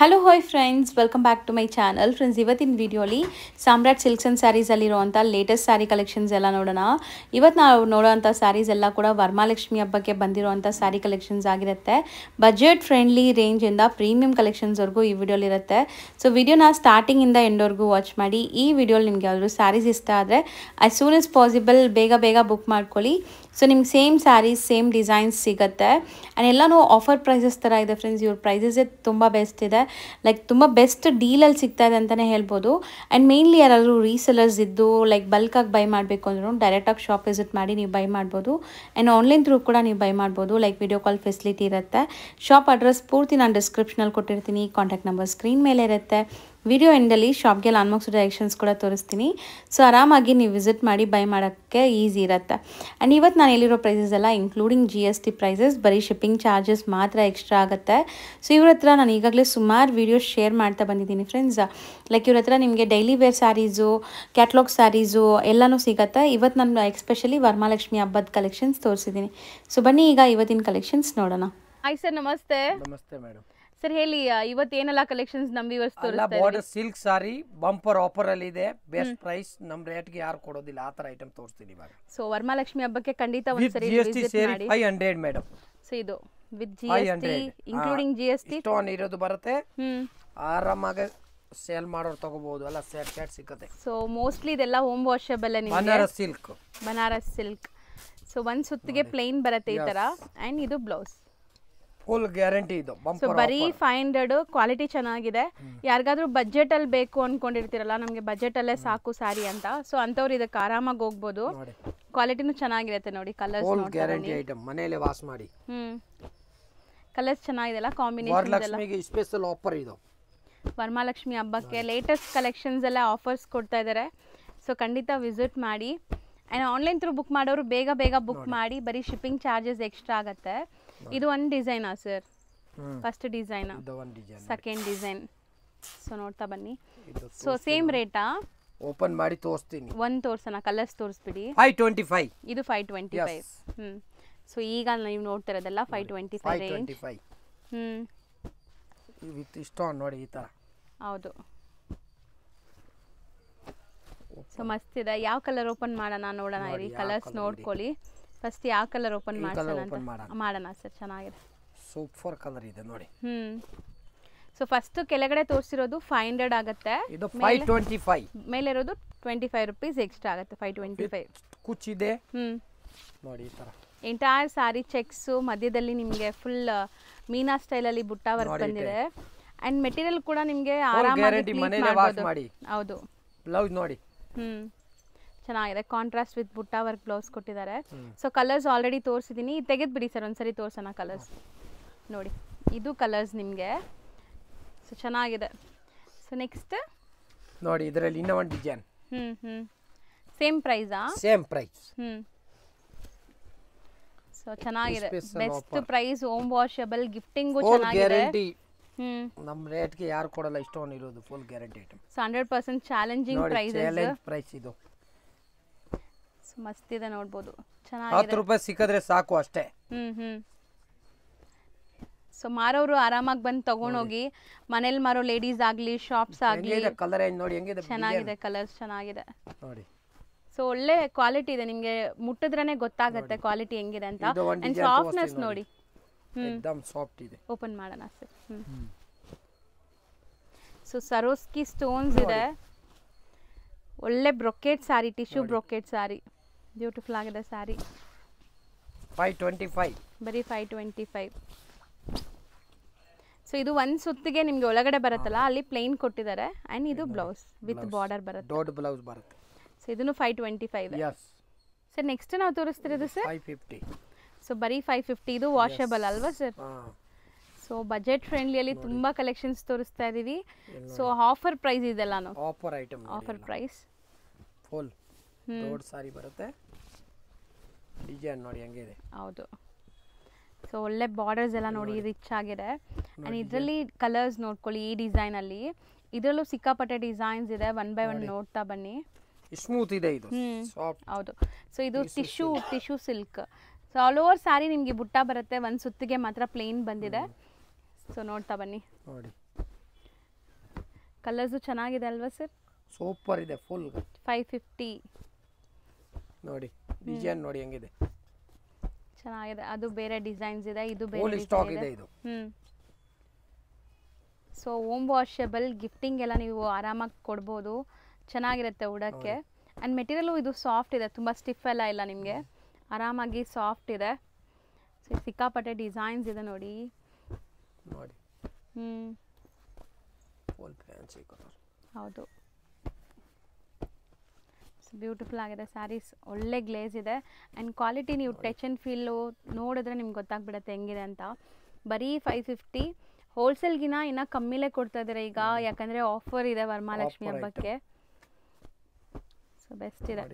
Hello hi friends, welcome back to my channel. Friends, ಇವತ್ತಿನ ವಿಡಿಯೋಲಿ Samrat silks and ಸ್ಯಾರೀಸಲ್ಲಿರುವಂಥ latest sari collections ಎಲ್ಲ ನೋಡೋಣ. ಇವತ್ತು ನಾವು ನೋಡೋವಂಥ ಸ್ಯಾರೀಸ್ ಎಲ್ಲ ಕೂಡ ವರಮಹಾಲಕ್ಷ್ಮಿ ಹಬ್ಬಕ್ಕೆ ಬಂದಿರುವಂಥ ಸ್ಯಾರಿ ಕಲೆಕ್ಷನ್ಸ್ ಆಗಿರುತ್ತೆ. ಬಜೆಟ್ ಫ್ರೆಂಡ್ಲಿ ರೇಂಜಿಂದ ಪ್ರೀಮಿಯಂ ಕಲೆಕ್ಷನ್ಸ್ವರೆಗೂ ಈ ವಿಡಿಯೋಲಿರುತ್ತೆ. ಸೊ ವಿಡಿಯೋನ ಸ್ಟಾರ್ಟಿಂಗಿಂದ ಎಂಡ್ವರೆಗೂ ವಾಚ್ ಮಾಡಿ. ಈ ವಿಡಿಯೋಲಿ ನಿಮ್ಗೆ ಯಾವ್ದಾದ್ರು ಸ್ಯಾರೀಸ್ ಇಷ್ಟ ಆದರೆ ಆ್ಯಸ್ ಸೂನ್ ಆಸ್ ಪಾಸಿಬಲ್ ಬೇಗ ಬುಕ್ ಮಾಡ್ಕೊಳ್ಳಿ. ಸೊ ನಿಮ್ಗೆ ಸೇಮ್ ಸ್ಯಾರೀಸ್ ಸೇಮ್ ಡಿಸೈನ್ಸ್ ಸಿಗುತ್ತೆ. ಆ್ಯಂಡ್ ಎಲ್ಲನೂ ಆಫರ್ ಪ್ರೈಸಸ್ ಥರ ಇದೆ ಫ್ರೆಂಡ್ಸ್. ಇವ್ರ ಪ್ರೈಸಸ್ಸೇ ತುಂಬ ಬೆಸ್ಟ್ ಇದೆ. ಲೈಕ್ ತುಂಬ ಬೆಸ್ಟ್ ಡೀಲಲ್ಲಿ ಸಿಗ್ತಾ ಇದೆ ಅಂತಲೇ ಹೇಳ್ಬೋದು. ಆ್ಯಂಡ್ ಮೇನ್ಲಿ ಯಾರಾದರೂ ರೀಸೆಲರ್ಸ್ ಇದ್ದು ಲೈಕ್ ಬಲ್ಕಾಗಿ ಬೈ ಮಾಡಬೇಕು ಅಂದ್ರೂ ಡೈರೆಕ್ಟಾಗಿ ಶಾಪ್ ವಿಸಿಟ್ ಮಾಡಿ ನೀವು ಬೈ ಮಾಡ್ಬೋದು. ಆ್ಯಂಡ್ ಆನ್ಲೈನ್ ಥ್ರೂ ಕೂಡ ನೀವು ಬೈ ಮಾಡ್ಬೋದು. ಲೈಕ್ ವಿಡಿಯೋ ಕಾಲ್ ಫೆಸಿಲಿಟಿ ಇರುತ್ತೆ. ಶಾಪ್ ಅಡ್ರೆಸ್ ಪೂರ್ತಿ ನಾನು ಡಿಸ್ಕ್ರಿಪ್ಷನಲ್ಲಿ ಕೊಟ್ಟಿರ್ತೀನಿ. ಕಾಂಟ್ಯಾಕ್ಟ್ ನಂಬರ್ ಸ್ಕ್ರೀನ್ ಮೇಲೆ ಇರುತ್ತೆ. ವಿಡಿಯೋ ಎಂಡಲ್ಲಿ ಶಾಪ್ಗೆ ಅನ್ಬಾಕ್ಸ್ ಡೈರೆಕ್ಷನ್ಸ್ ಕೂಡ ತೋರಿಸ್ತೀನಿ. ಸೊ ಆರಾಮಾಗಿ ನೀವು ವಿಸಿಟ್ ಮಾಡಿ ಬೈ ಮಾಡೋಕ್ಕೆ ಈಸಿ ಇರುತ್ತೆ. ಆ್ಯಂಡ್ ಇವತ್ತು ನಾನು ಹೇಳಿರೋ ಪ್ರೈಸಸ್ ಎಲ್ಲ ಇನ್ಕ್ಲೂಡಿಂಗ್ GST ಪ್ರೈಸಸ್, ಬರೀ ಶಿಪ್ಪಿಂಗ್ ಚಾರ್ಜಸ್ ಮಾತ್ರ ಎಕ್ಸ್ಟ್ರಾ ಆಗುತ್ತೆ. ಸೊ ಇವ್ರ ಹತ್ರ ನಾನು ಈಗಾಗಲೇ ಸುಮಾರು ವೀಡಿಯೋಸ್ ಶೇರ್ ಮಾಡ್ತಾ ಬಂದಿದ್ದೀನಿ ಫ್ರೆಂಡ್ಸ್. ಲೈಕ್ ಇವ್ರ ಹತ್ರ ನಿಮಗೆ daily wear saris, catalogue saris ಎಲ್ಲನೂ ಸಿಗುತ್ತೆ. ಇವತ್ತು ನಾನು ಎಸ್ಪೆಷಲಿ ವರಮಹಾಲಕ್ಷ್ಮಿ ಹಬ್ಬದ ಕಲೆಕ್ಷನ್ಸ್ ತೋರಿಸಿದ್ದೀನಿ. ಸೊ ಬನ್ನಿ ಈಗ ಇವತ್ತಿನ ಕಲೆಕ್ಷನ್ಸ್ ನೋಡೋಣ. ಹಾಯ್ ಸರ್, ನಮಸ್ತೆ. ನಮಸ್ತೆ ಮೇಡಮ್. ಸರ್ ಹೇಳಿ, ಇವತ್ತೇನೆಲ್ಲ ಕಲೆಕ್ಷನ್ಸ್ ನಮ್ಮ ವ್ಯೂವರ್ಸ್ ತೋರಿಸ್ತಾ ಇದ್ದೀವಿ? ಬಾರ್ಡರ್ ಸಿಲ್ಕ್ ಸಾರಿ ಬಂಪರ್ ಆಫರ್ ಅಲ್ಲಿ ಇದೆ. ಬೆಸ್ಟ್ ಪ್ರೈಸ್, ನಮ್ ರೇಟ್ ಗೆ ಯಾರು ಕೊಡೋದಿಲ್ಲ ಆ ತರ ಐಟಮ್ ತೋರಿಸ್ತೀನಿ ಇವಾಗ. ಸೊ ವರಮಹಾಲಕ್ಷ್ಮಿ ಹಬ್ಬಕ್ಕೆ ಖಂಡಿತ ಒಂದ್ಸರಿ GST ವಿಸಿಟ್ ಸೇರಿ ಮಾಡಿ. 500 ಮೇಡಮ್. ಸೊ ಇದು with GST including GST stone ಇರೋದು ಬರುತ್ತೆ. ಆರಾಮಾಗಿ ಸೇಲ್ ಮಾಡೋರು ತಗೋಬಹುದು. ಎಲ್ಲ ಸೆಟ್ ಸಿಗುತ್ತೆ. ಸೊ ಮೋಸ್ಟ್ಲಿ ಇದೆಲ್ಲ ಹೋಮ್ ವಾಷಬಲ್ ನಿಮಗೆ. ಬನಾರಸ್ ಸಿಲ್ಕ್. ಸೊ ಒಂದ್ ಸುತ್ತಿಗೆ ಪ್ಲೇನ್ ಬರುತ್ತೆ ಈ ತರ. ಅಂಡ್ ಇದು ಬ್ಲೌಸ್ ಫುಲ್ ಗ್ಯಾರಂಟಿ ಇದು. ಸೊ ಬರೀ 500. ಕ್ವಾಲಿಟಿ ಚೆನ್ನಾಗಿದೆ. ಯಾರಿಗಾದ್ರೂ ಬಜೆಟ್ ಅಲ್ಲಿ ಬೇಕು ಅನ್ಕೊಂಡಿರ್ತೀರಲ್ಲ, ನಮ್ಗೆ ಬಜೆಟ್ ಅಲ್ಲೇ ಸಾಕು ಸ್ಯಾರಿ ಅಂತ, ಸೊ ಅಂತವ್ರು ಇದಕ್ಕೆ ಆರಾಮಾಗಿ ಹೋಗ್ಬೋದು. ಕ್ವಾಲಿಟಿನೂ ಚೆನ್ನಾಗಿರುತ್ತೆ ನೋಡಿ. ಕಲರ್ಸ್ ಗ್ಯಾರಂಟಿ ಐಟಮ್, ಮನೆಯಲ್ಲೇ ವಾಶ್ ಮಾಡಿ. ಕಲರ್ಸ್ ಚೆನ್ನಾಗಿದೆಲ್ಲ, ಕಾಂಬಿನೇಷನ್ ಸ್ಪೆಷಲ್ ಆಫರ್ ಇದು. ವರಮಹಾಲಕ್ಷ್ಮಿ ಹಬ್ಬಕ್ಕೆ ಲೇಟೆಸ್ಟ್ ಕಲೆಕ್ಷನ್ಸ್ ಎಲ್ಲ ಆಫರ್ಸ್ ಕೊಡ್ತಾ ಇದ್ದಾರೆ. ಸೊ ಖಂಡಿತ ವಿಸಿಟ್ ಮಾಡಿ. ಆ್ಯಂಡ್ ಆನ್ಲೈನ್ ಥ್ರೂ ಬುಕ್ ಮಾಡೋರು ಬೇಗ ಬುಕ್ ಮಾಡಿ. ಬರೀ ಶಿಪ್ಪಿಂಗ್ ಚಾರ್ಜಸ್ ಎಕ್ಸ್ಟ್ರಾ ಆಗುತ್ತೆ. ಇದು ಒಂದು ಡಿಸೈನಾ sir? First design, second design. So ನೋಡ್ತಾ ಬನ್ನಿ. So same ರೇಟಾ? ಓಪನ್ ಮಾಡಿ ತೋರಿಸ್ತೀನಿ. ಒಂದು ತೋರ್ಸೋಣ, ಕಲರ್ಸ್ ತೋರಿಸ್ಬಿಡಿ. 525. ಇದು 525. ಸೊ ಈಗ ನೀವು ನೋಡ್ತಿರೋದೆಲ್ಲ 525 ರೇಂಜ್. ವಿತ್ ಸ್ಟೋನ್ ನೋಡಿ ಈ ತರ. ಹೌದು. ಸೊ ಮಸ್ತ್ ಇದೆ. ಯಾವ ಕಲರ್ ಓಪನ್ ಮಾಡೋಣ ನೋಡೋಣ ಇರಿ. ಕಲರ್ಸ್ ನೋಡ್ಕೊಳ್ಳಿ. ಫಸ್ಟ್ ಯಾವ ಕಲರ್ ಓಪನ್ ಮಾಡೋಣ ಸರ್? ಚೆನ್ನಾಗಿದೆ. ಸೂಪರ್ ಕಲರ್ ಇದೆ ನೋಡಿ. ಸೊ ಫಸ್ಟ್ ಕೆಳಗಡೆ ತೋರಿಸಿರೋದು 500 ಆಗುತ್ತೆ. ಇದು 525. ಮೇಲೆ ಇರೋದು 25 ರೂಪೀಸ್ ಎಕ್ಸ್ಟ್ರಾ ಆಗುತ್ತೆ. 525 ಕುಚ್ಚಿದೆ ನೋಡಿ ಈ ತರ. ಎಂಟೈರ್ ಸಾರಿ ಚೆಕ್ಸ್, ಮಧ್ಯದಲ್ಲಿ ನಿಮಗೆ ಫುಲ್ ಮೀನಾ ಸ್ಟೈಲ್ ಅಲ್ಲಿ ಬುಟ್ಟ ವರ್ಕ್ ಬಂದಿದೆ. ಅಂಡ್ ಮೆಟೀರಿಯಲ್ ಕೂಡ ನಿಮಗೆ ಆರಾಮಾಗಿ ಮಾಡಿ. ಹೌದು. ಬ್ಲೌಸ್ ನೋಡಿ. ಚೆನ್ನಾಗಿದೆ. ಕಾಂಟ್ರಾಸ್ಟ್ ವಿತ್ ಬುಟ್ಟ ವರ್ಕ್ ಬ್ಲೌಸ್ ಕೊಟ್ಟಿದ್ದಾರೆ. ಸೊ ಕಲರ್ಸ್ ಆಲ್ರೆಡಿ ತೋರಿಸಿದ್ದೀನಿ. ತೆಗೆದ್ಬಿಡಿ ಸರ್ ಒಂದ್ಸರಿ, ತೋರ್ಸೋಣ ಕಲರ್ಸ್ ನೋಡಿ. ಇದು ಕಲರ್ಸ್ ನಿಮಗೆ. ಸೊ ಚೆನ್ನಾಗಿದೆ. ಸೊ ನೆಕ್ಸ್ಟ್ ನೋಡಿ, ಇದರಲ್ಲಿ ಇನ್ನೂ ಒಂದು ಡಿಸೈನ್. ಸೇಮ್ ಪ್ರೈಸಾ? Same price. ಸೊ ಚೆನ್ನಾಗಿದೆ. Best price, home washable, gifting ಚೆನ್ನಾಗಿದೆ. ನಮ್ಮ ರೇಟ್ ಗೆ ಯಾರು ಕೊಡಲ್ಲ. ಇಷ್ಟೊಂದು ಇರೋದು full guarantee item. 100% challenging price ಇದು. ಸೊ ಮಸ್ತ್ ಇದೆ, ನೋಡಬಹುದು. ಚೆನ್ನಾಗಿದೆ. 10 ರೂಪಾಯಿ ಸಿಕ್ಕಿದ್ರೆ ಸಾಕು ಅಷ್ಟೇ. ಸೊ ಮಾರೋರು ಆರಾಮಾಗಿ ಬಂದು ತಗೊಂಡೋಗಿ. ಮನೇಲಿ ಮಾರೋ ಲೇಡೀಸ್ ಆಗ್ಲಿ, ಶಾಪ್ಸ್ ಆಗ್ಲಿ. ಕಲರ್ ನೋಡಿ ಹೆಂಗಿದೆ. ಚೆನ್ನಾಗಿದೆ, ಕಲರ್ಸ್ ಚೆನ್ನಾಗಿದೆ ನೋಡಿ. ಸೊ ಒಳ್ಳೆ ಕ್ವಾಲಿಟಿ ಇದೆ. ನಿಮ್ಗೆ ಮುಟ್ಟಿದ್ರೇನೆ ಗೊತ್ತಾಗುತ್ತೆ ಕ್ವಾಲಿಟಿ ಹೆಂಗಿದೆ ಅಂತ. ಅಂಡ್ ಸಾಫ್ಟ್ನೆಸ್ ನೋಡಿ. एकदम ಸಾಫ್ಟ್ ಇದೆ. ಓಪನ್ ಮಾಡೋಣ ಸರ್. ಸೊ ಸರೋಸ್ಕಿ ಸ್ಟೋನ್ಸ್ ಇದೆ. ಒಳ್ಳೆ ಬ್ರೊಕೇಟ್ ಸಾರಿ, ಟಿಶ್ಯೂ ಬ್ರೊಕೇಟ್ ಸಾರಿ. ಬ್ಯೂಟಿಫುಲ್ ಆಗಿದೆ ಸಾರಿ. 525. ಬರೀ 525. ಸೊ ಇದು ಒಂದು ಸುತ್ತಿಗೆ ನಿಮ್ಗೆ ಒಳಗಡೆ ಬರುತ್ತಲ್ಲ, ಅಲ್ಲಿ ಪ್ಲೇನ್ ಕೊಟ್ಟಿದ್ದಾರೆ. ಅಂಡ್ ಇದು ಬ್ಲೌಸ್ ವಿತ್ ಬಾರ್ಡರ್ ಬರುತ್ತೆ. ದೊಡ್ಡ ಬ್ಲೌಸ್ ಬರುತ್ತೆ. ಸೊ ಇದನ್ನು 525. ಸರ್ ನೆಕ್ಸ್ಟ್ ನಾವು ತೋರಿಸ್ತಿರೋದು ಸರ್ 550. ಸೊ ಬರೀ 550. ಇದು ವಾಷಬಲ್ ಅಲ್ವಾ ಸರ್? ಸೊ ಬಜೆಟ್ ಫ್ರೆಂಡ್ಲಿಯಲ್ಲಿ ತುಂಬಾ ಕಲೆಕ್ಷನ್ಸ್ ತೋರಿಸ್ತಾ ಇದೀವಿ. ಸೊ ಆಫರ್ ಪ್ರೈಸ್ ಇದೆಲ್ಲಾನು offer item. Offer price full ದೊಡ್ಡ ಸಾರಿ ಬರುತ್ತೆ. ಡಿಸೈನ್ ನೋಡಿ ಹೆಂಗಿದೆ. ಹೌದು. ಸೊ ಒಳ್ಳೆ ಬಾರ್ಡರ್ಸ್ ಎಲ್ಲ ನೋಡಿ ರಿಚ್ ಆಗಿದೆ. ಅಂಡ್ ಇದರಲ್ಲಿ ಕಲರ್ಸ್ ನೋಡ್ಕೊಳ್ಳಿ. ಈ ಡಿಸೈನ್ ಅಲ್ಲಿ ಇದರಲ್ಲೂ ಸಿಕ್ಕಾಪಟ್ಟೆ ಡಿಸೈನ್ಸ್ ಇದೆ. ಒನ್ ಬೈ ಒನ್ ನೋಡ್ತಾ ಬನ್ನಿ. ಸ್ಮೂತ್ ಇದೆ ಇದು. ಸಾಫ್ಟ್. ಹೌದು. ಸೊ ಇದು tissue silk. So all over sari ನಿಮಗೆ ಬುಟ್ಟ ಬರುತ್ತೆ. ಒಂದು ಸುತ್ತಿಗೆ ಮಾತ್ರ ಪ್ಲೇನ್ ಬಂದಿದೆ. ಸೊ ನೋಡ್ತಾ ಬನ್ನಿ. ನೋಡಿ ಕಲರ್ಸು ಚೆನ್ನಾಗಿದೆ ಅಲ್ವಾ ಸರ್? ಸೂಪರ್ ಇದೆ ಫುಲ್ 550 ನೋಡಿ. ಡಿಸೈನ್ ನೋಡಿ ಹೆಂಗಿದೆ, ಚೆನ್ನಾಗಿದೆ. ಅದು ಬೇರೆ ಡಿಸೈನ್ಸ್ ಇದೆ, ಇದು ಬೇರೆ ಫುಲ್ ಸ್ಟಾಕ್ ಇದೆ ಇದು. ಸೊ ಹೋಮ್ ವಾಷಬಲ್ ಗಿಫ್ಟಿಂಗ್ ಎಲ್ಲ ನೀವು ಆರಾಮಾಗಿ ಕೊಡ್ಬೋದು, ಚೆನ್ನಾಗಿರುತ್ತೆ ಉಡೋಕ್ಕೆ. ಆ್ಯಂಡ್ ಮೆಟೀರಿಯಲು ಇದು ಸಾಫ್ಟ್ ಇದೆ, ತುಂಬ ಸ್ಟಿಫ್ ಎಲ್ಲ ಇಲ್ಲ, ನಿಮಗೆ ಆರಾಮಾಗಿ ಸಾಫ್ಟ್ ಇದೆ. ಸೊ ಸಿಕ್ಕಾಪಟ್ಟೆ ಡಿಸೈನ್ಸ್ ಇದೆ ನೋಡಿ. ನೋಡಿ ಫುಲ್ ಫ್ಯಾನ್ಸಿ ಕಲರ್. ಹೌದು, ಬ್ಯೂಟಿಫುಲ್ ಆಗಿದೆ ಸ್ಯಾರೀಸ್, ಒಳ್ಳೆ ಗ್ಲೇಸ್ ಇದೆ. ಆ್ಯಂಡ್ ಕ್ವಾಲಿಟಿ ನೀವು ಟಚ್ ಆ್ಯಂಡ್ ಫೀಲು ನೋಡಿದ್ರೆ ನಿಮ್ಗೆ ಗೊತ್ತಾಗ್ಬಿಡುತ್ತೆ ಹೆಂಗಿದೆ ಅಂತ. ಬರೀ 550, ಹೋಲ್ಸೇಲ್ಗಿನ ಇನ್ನೂ ಕಮ್ಮಿಲೇ ಕೊಡ್ತಾ ಇದ್ದಾರೆ ಈಗ, ಯಾಕಂದರೆ ಆಫರ್ ಇದೆ ವರಮಹಾಲಕ್ಷ್ಮಿ ಹಬ್ಬಕ್ಕೆ. ಸೊ ಬೆಸ್ಟ್ ಇದೆ.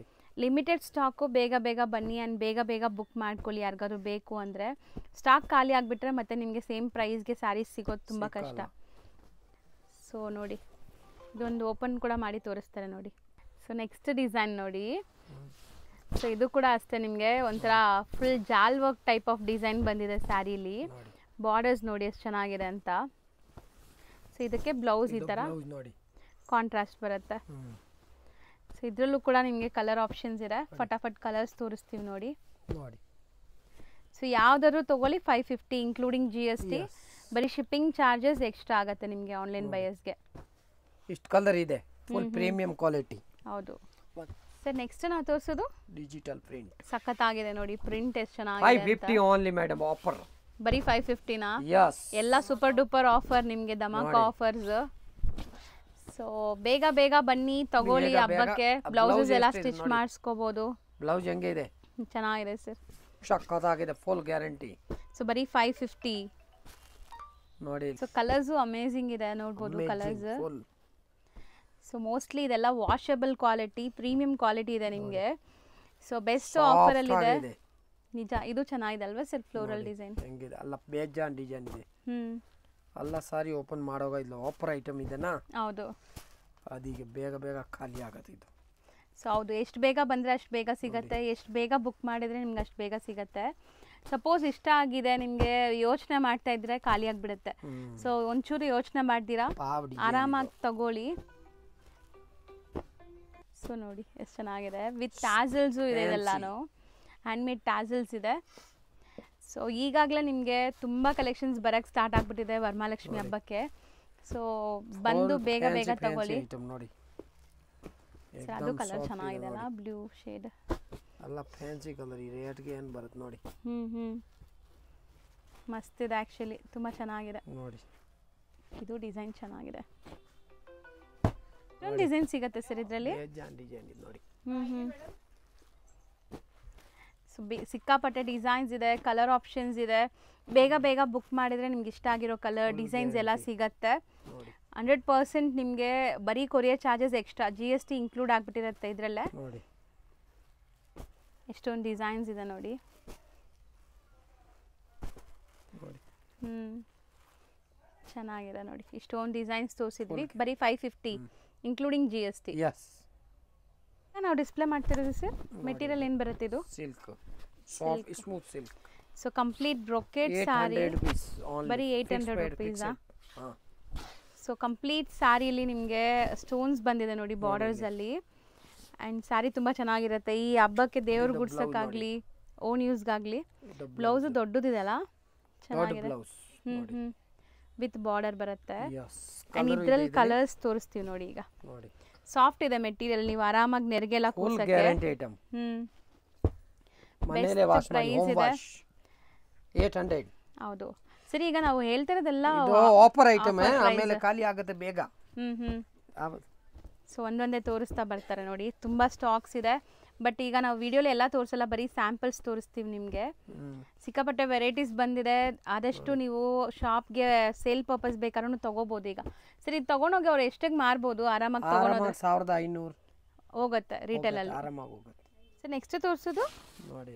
ಲಿಮಿಟೆಡ್ ಸ್ಟಾಕು, ಬೇಗ ಬೇಗ ಬನ್ನಿ ಆ್ಯಂಡ್ ಬೇಗ ಬೇಗ ಬುಕ್ ಮಾಡ್ಕೊಳ್ಳಿ ಯಾರಿಗಾದ್ರು ಬೇಕು ಅಂದರೆ. ಸ್ಟಾಕ್ ಖಾಲಿ ಆಗಿಬಿಟ್ರೆ ಮತ್ತೆ ನಿಮಗೆ ಸೇಮ್ ಪ್ರೈಸ್ಗೆ ಸ್ಯಾರೀಸ್ ಸಿಗೋದು ತುಂಬ ಕಷ್ಟ. ಸೊ ನೋಡಿ, ಇದೊಂದು ಓಪನ್ ಕೂಡ ಮಾಡಿ ತೋರಿಸ್ತಾರೆ ನೋಡಿ. ಸೊ ನೆಕ್ಸ್ಟ್ ಡಿಸೈನ್ ನೋಡಿ. ಸೊ ಇದು ಕೂಡ ಅಷ್ಟೇ, ನಿಮಗೆ ಒಂಥರ ಫುಲ್ ಜಾಲ್ ವರ್ಕ್ ಟೈಪ್ ಆಫ್ ಡಿಸೈನ್ ಬಂದಿದೆ ಸ್ಯಾರಿಲಿ. ಬಾರ್ಡರ್ಸ್ ನೋಡಿ ಎಷ್ಟು ಚೆನ್ನಾಗಿದೆ ಅಂತ. ಸೊ ಇದಕ್ಕೆ ಬ್ಲೌಸ್ ಈ ಥರ ಕಾಂಟ್ರಾಸ್ಟ್ ಬರುತ್ತೆ. ಸೊ ಇದರಲ್ಲೂ ಕೂಡ ನಿಮಗೆ ಕಲರ್ ಆಪ್ಷನ್ಸ್ ಇದೆ, ಫಟಾಫಟ್ ಕಲರ್ಸ್ ತೋರಿಸ್ತೀವಿ ನೋಡಿ. ಸೊ ಯಾವುದಾದ್ರು ತೊಗೊಳ್ಳಿ 550 ಇನ್ಕ್ಲೂಡಿಂಗ್ GST. ಬರೀ ಶಿಪ್ಪಿಂಗ್ ಚಾರ್ಜಸ್ ಎಕ್ಸ್ಟ್ರಾ ಆಗುತ್ತೆ ನಿಮಗೆ ಆನ್ಲೈನ್ ಬಯರ್ಸ್ಗೆ. ಇಷ್ಟು ಕಲರ್ ಇದೆ, ಫುಲ್ ಪ್ರೀಮಿಯಂ ಕ್ವಾಲಿಟಿ. ಹೌದು ಸರ್. ನೆಕ್ಸ್ಟ್ ನಾವು ತೋರಿಸೋದು ಡಿಜಿಟಲ್ ಪ್ರಿಂಟ್. ಸಖತ್ತಾಗಿದೆ ನೋಡಿ, ಪ್ರಿಂಟ್ ಎಷ್ಟು ಚೆನ್ನಾಗಿದೆ. 550 ಓನ್ಲಿ ಮೇಡಮ್, ಆಫರ್ ಬರೀ 550ನಾ? ಯಸ್, ಎಲ್ಲ ಸೂಪರ್ ಡೂಪರ್ ಆಫರ್ ನಿಮಗೆ, ಧಮಾಕ ಆಫರ್ಸ್. ಸೊ ಬೇಗ ಬೇಗ ಬನ್ನಿ ತಗೊಳ್ಳಿ ಹಬ್ಬಕ್ಕೆ. ಬ್ಲೌಸಸ್ ಎಲ್ಲ ಸ್ಟಿಚ್ ಮಾಡಿಸ್ಕೋಬಹುದು. ಬ್ಲೌಸ್ ಹೆಂಗೆ ಇದೆ? ಚೆನ್ನಾಗಿದೆ ಸರ್, ಸಖತ್ತಾಗಿದೆ, ಫುಲ್ ಗ್ಯಾರಂಟಿ. ಸೊ ಬರೀ 550 ನೋಡಿ. ಸೊ ಕಲರ್ಸು ಅಮೇಜಿಂಗ್ ಇದೆ, ನೋಡ್ಬೋದು ಕಲರ್ಸ್. ಸೊ ಮೋಸ್ಟ್ಲಿ ಇದೆಲ್ಲ ವಾಷಬಲ್ ಕ್ವಾಲಿಟಿ, ಪ್ರೀಮಿಯಂ ಕ್ವಾಲಿಟಿ ಇದೆ ನಿಮಗೆ. ಸೊ ಬೆಸ್ಟ್ ಆಫರ್ ಅಲ್ಲಿ ಇದೆ ನಿಜ. ಇದು ಚೆನ್ನಾಗಿದೆ ಅಲ್ವಾ ಸರ್, ಫ್ಲೋರಲ್ ಡಿಸೈನ್ ಹೆಂಗಿದೆ ಅಲ್ಲ, ಬೇಜಾನ್ ಡಿಸೈನ್ ಇದೆ. ಅಲ್ಲ ಸಾರಿ ಓಪನ್ ಮಾಡೋಗ ಇಲ್ಲ, ಆಫರ್ ಐಟಮ್ ಇದೆನಾ? ಹೌದು, ಅದೀಗ ಬೇಗ ಬೇಗ ಖಾಲಿ ಆಗತ್ತೆ ಇದು. ಸೊ ಹೌದು, ಎಷ್ಟು ಬೇಗ ಬಂದರೆ ಅಷ್ಟು ಬೇಗ ಸಿಗುತ್ತೆ, ಎಷ್ಟು ಬೇಗ ಬುಕ್ ಮಾಡಿದರೆ ನಿಮ್ಗೆ ಅಷ್ಟು ಬೇಗ ಸಿಗುತ್ತೆ. ಸಪೋಸ್ ಇಷ್ಟ ಆಗಿದೆ ನಿಮಗೆ, ಯೋಚನೆ ಮಾಡ್ತಾ ಇದ್ರೆ ಖಾಲಿ ಆಗಿಬಿಡುತ್ತೆ. ಸೊ ಒಂಚೂರು ಯೋಚನೆ ಮಾಡ್ತೀರಾ, ಆರಾಮಾಗಿ ತಗೊಳ್ಳಿ. ಸೊ ನೋಡಿ ಎಷ್ಟು ಚೆನ್ನಾಗಿದೆ, ವಿತ್ ಟ್ಯಾಸಲ್ಸು ಇದೆ, ಇದೆಲ್ಲಾನು ಹ್ಯಾಂಡ್ಮೇಡ್ ಟ್ಯಾಸಲ್ಸ್ ಇದೆ. ಸೊ ಈಗಾಗಲೇ ನಿಮಗೆ ತುಂಬ ಕಲೆಕ್ಷನ್ಸ್ ಬರೋಕ್ಕೆ ಸ್ಟಾರ್ಟ್ ಆಗಿಬಿಟ್ಟಿದೆ ವರಮಹಾಲಕ್ಷ್ಮಿ ಹಬ್ಬಕ್ಕೆ. ಸೊ ಬಂದು ಬೇಗ ಬೇಗ ತಗೊಳ್ಳಿ. ಸರ್ ಅದು ಕಲರ್ ಚೆನ್ನಾಗಿದೆ ಅಲ್ಲ, ಬ್ಲೂ ಶೇಡ್ ಅಲ್ಲ, ಫ್ಯಾನ್ಸಿ ಕಲರ್. ಈ ರೇಟ್ಗೆ ಏನು ಬರುತ್ತೆ ನೋಡಿ. ಮಸ್ತ್ ಇದೆ ಆ್ಯಕ್ಚುಲಿ, ತುಂಬ ಚೆನ್ನಾಗಿದೆ ನೋಡಿ. ಇದು ಡಿಸೈನ್ ಚೆನ್ನಾಗಿದೆ. ಇನ್ನೊಂದು ಡಿಸೈನ್ ಸಿಗುತ್ತೆ ಸರ್ ಇದರಲ್ಲಿ. ಡಿಸೈನ್ ನೋಡಿ. ಸೊ ಸಿಕ್ಕಾಪಟ್ಟೆ ಡಿಸೈನ್ಸ್ ಇದೆ, ಕಲರ್ ಆಪ್ಷನ್ಸ್ ಇದೆ. ಬೇಗ ಬೇಗ ಬುಕ್ ಮಾಡಿದರೆ ನಿಮ್ಗೆ ಇಷ್ಟ ಆಗಿರೋ ಕಲರ್ ಡಿಸೈನ್ಸ್ ಎಲ್ಲ ಸಿಗತ್ತೆ. 100% ನಿಮಗೆ ಬರೀ courier charges extra, GST include ಆಗಿಬಿಟ್ಟಿರುತ್ತೆ ಇದರಲ್ಲೇ. ಎಷ್ಟೊಂದು ಡಿಸೈನ್ಸ್ ಇದೆ ನೋಡಿ. ಚೆನ್ನಾಗಿದೆ ನೋಡಿ, ಇಷ್ಟೊಂದು ಡಿಸೈನ್ಸ್ ತೋರಿಸಿದ್ವಿ. ಬರೀ 550 ಇನ್ಕ್ಲೂಡಿಂಗ್ GST. ನಾವು ಡಿಸ್ಪ್ಲೇ ಮಾಡ್ತಿರೋದು ಸರ್. ಮೆಟೀರಿಯಲ್ ಏನು ಬರುತ್ತೆ ಇದು? Silk, soft smooth silk. So complete brocade sari, ಬರೀ 800 ರುಪೀಸಾ? ಸೊ ಕಂಪ್ಲೀಟ್ ಸ್ಯಾರಿಲಿ ನಿಮಗೆ ಸ್ಟೋನ್ಸ್ ಬಂದಿದೆ ನೋಡಿ ಬಾರ್ಡರ್ಸಲ್ಲಿ. ಆ್ಯಂಡ್ ಸ್ಯಾರಿ ತುಂಬ ಚೆನ್ನಾಗಿರುತ್ತೆ ಈ ಹಬ್ಬಕ್ಕೆ, ದೇವ್ರ ಗುಡ್ಸೋಕ್ಕಾಗಲಿ ಓನ್ ಯೂಸ್ಗಾಗಲಿ. ಬ್ಲೌಸು ದೊಡ್ಡದಿದೆಲ್ಲ, ಚೆನ್ನಾಗಿದೆ. ವಿತ್ ಬಾರ್ಡರ್ ಬರುತ್ತೆ. ಆ್ಯಂಡ್ ಇದ್ರಲ್ಲಿ ಕಲರ್ಸ್ ತೋರಿಸ್ತೀವಿ ನೋಡಿ. ಈಗ ಸಾಫ್ಟ್ ಇದೆ ಮೆಟೀರಿಯಲ್, ನೀವು ಆರಾಮಾಗಿ ನೆರಿಗೆಲ್ಲ ಕೂರ್ಸಕ್ಕೆ. ಬೆಸ್ಟ್ ಪ್ರೈಸ್ ಇದೆ, 800. ಹೌದು ಸರಿ. ಈಗ ನಾವು ಹೇಳ್ತಿರೋದೆಲ್ಲ ಆಫರ್ ಐಟಮ್, ಆಮೇಲೆ ಖಾಲಿ ಆಗುತ್ತೆ ಬೇಗ. ಸೊ ಒಂದೊಂದೇ ತೋರಿಸ್ತಾ ಬರ್ತಾರೆ ನೋಡಿ, ತುಂಬ ಸ್ಟಾಕ್ಸ್ ಇದೆ. ಬಟ್ ಈಗ ನಾವು ವಿಡಿಯೋಲಿ ಎಲ್ಲ ತೋರಿಸಲ್ಲ, ಬರೀ ಸ್ಯಾಂಪಲ್ಸ್ ತೋರಿಸ್ತೀವಿ ನಿಮಗೆ. ಸಿಕ್ಕಾಪಟ್ಟೆ ವೆರೈಟೀಸ್ ಬಂದಿದೆ. ಆದಷ್ಟು ನೀವು ಶಾಪ್ಗೆ ಸೇಲ್ ಪರ್ಪಸ್ ಬೇಕಾದ್ರೂ ತೊಗೋಬೋದು. ಈಗ ಸರಿ, ತೊಗೊಂಡೋಗಿ ಅವ್ರು ಎಷ್ಟಿಗೆ ಮಾರ್ಬೋದು, ಆರಾಮಾಗಿ ತೊಗೊಂಡೋಗಿ 1500 ಹೋಗುತ್ತೆ ರಿಟೇಲಲ್ಲಿ. ಸೊ ನೆಕ್ಸ್ಟ್ ತೋರಿಸೋದು ನೋಡಿ,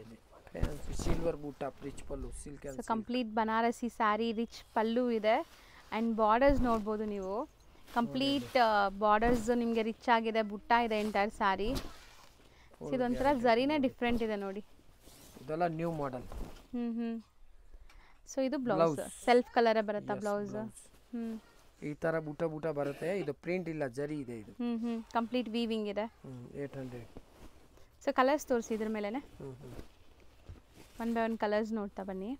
ಸಿಲ್ವರ್ ಬೂಟ, rich pallu, silk. So complete Banarasi sari, rich pallu ಇದೆ. ಆ್ಯಂಡ್ ಬಾರ್ಡರ್ಸ್ ನೋಡ್ಬೋದು ನೀವು, ಕಂಪ್ಲೀಟ್ ಬಾರ್ಡರ್ಸ್ ನಿಮಗೆ ರಿಚ್ ಆಗಿದೆ, ಬುಟ್ಟ ಇದೆ ಎಂಟೈರ್ ಸ್ಯಾರಿ. ಇದೊಂಥರ ಜರಿನೇ ಡಿಫ್ರೆಂಟ್ ಇದೆ ನೋಡಿ, ಇದೆಲ್ಲ ನ್ಯೂ ಮಾಡೆಲ್. ಸೊ ಇದು ಬ್ಲೌಸ್, ಸೆಲ್ಫ್ ಕಲರೇ ಬರುತ್ತಾ ಬ್ಲೌಸ್. ಈ ತರ ಬೂಟ ಬರುತ್ತೆ. ಇದು ಪ್ರಿಂಟ್ ಇಲ್ಲ, ಜರಿ ಇದೆ ಇದು. ಕಂಪ್ಲೀಟ್ ವೀವಿಂಗ್ ಇದೆ. 800. ಸೊ ಕಲರ್ಸ್ ತೋರಿಸಿ ಇದ್ರ ಮೇಲೆ. ಒನ್ ಬೈ ಒನ್ ಕಲರ್ಸ್ ನೋಡ್ತಾ ಬನ್ನಿ.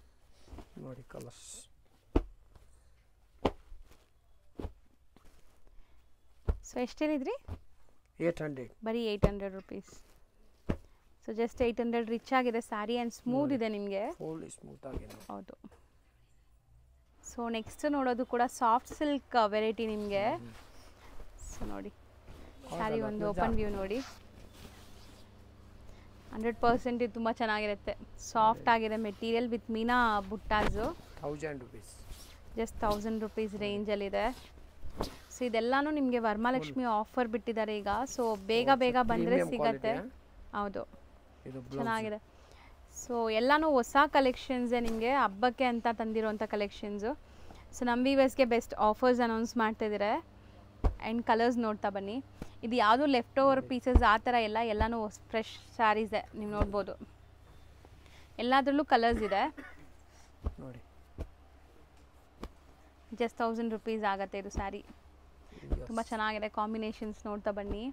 ನೋಡಿ ಕಲರ್ಸ್. ಸೊ ಎಷ್ಟು ಹೇಳಿದ್ರಿ? 800. ಬರೀ 800 ರುಪೀಸ್. So just 800. ರಿಚ್ ಆಗಿದೆ ಸ್ಯಾರಿ ಆ್ಯಂಡ್ ಸ್ಮೂತ್ ಇದೆ ನಿಮಗೆ. ಫುಲ್ ಸ್ಮೂತ್ ಆಗಿದೆ. ಹೌದು. ಸೊ ನೆಕ್ಸ್ಟ್ ನೋಡೋದು ಕೂಡ ಸಾಫ್ಟ್ ಸಿಲ್ಕ್ ವೆರೈಟಿ ನಿಮಗೆ. ಸೊ ನೋಡಿ ಸ್ಯಾರಿ ಒಂದು ಓಪನ್ ವ್ಯೂ ನೋಡಿ. 100% ಇದು ತುಂಬ ಚೆನ್ನಾಗಿರುತ್ತೆ. ಸಾಫ್ಟ್ ಆಗಿದೆ ಮೆಟೀರಿಯಲ್ ವಿತ್ ಮೀನಾ ಬುಟ್ಟಾಸು. 1000 rupees. ಜಸ್ಟ್ 1000 ರುಪೀಸ್ ರೇಂಜಲ್ಲಿದೆ. ಸೊ ಇದೆಲ್ಲಾನು ನಿಮಗೆ ವರಮಹಾಲಕ್ಷ್ಮಿ ಆಫರ್ ಬಿಟ್ಟಿದ್ದಾರೆ ಈಗ. ಸೊ ಬೇಗ ಬಂದರೆ ಸಿಗತ್ತೆ. ಹೌದು, ಚೆನ್ನಾಗಿದೆ. ಸೊ ಎಲ್ಲಾನು ಹೊಸ ಕಲೆಕ್ಷನ್ಸೇ ನಿಮಗೆ ಹಬ್ಬಕ್ಕೆ ಅಂತ ತಂದಿರೋಂಥ ಕಲೆಕ್ಷನ್ಸು. ಸೊ ನಮ್ಮ ವೀವರ್ಸ್ಗೆ ಬೆಸ್ಟ್ ಆಫರ್ಸ್ ಅನೌನ್ಸ್ ಮಾಡ್ತಾಯಿದ್ದಾರೆ. ಆ್ಯಂಡ್ ಕಲರ್ಸ್ ನೋಡ್ತಾ ಬನ್ನಿ. ಇದು ಯಾವುದು ಲೆಫ್ಟ್ ಓವರ್ ಪೀಸಸ್ ಆ ಥರ ಎಲ್ಲನೂ ಫ್ರೆಶ್ ಸ್ಯಾರೀಸೇ. ನೀವು ನೋಡ್ಬೋದು ಎಲ್ಲದರಲ್ಲೂ ಕಲರ್ಸ್ ಇದೆ ನೋಡಿ. ಜಸ್ಟ್ 1000 ರುಪೀಸ್ ಆಗುತ್ತೆ ಇದು ಸ್ಯಾರಿ. ತುಂಬ ಚೆನ್ನಾಗಿದೆ. ಕಾಂಬಿನೇಷನ್ಸ್ ನೋಡ್ತಾ ಬನ್ನಿ.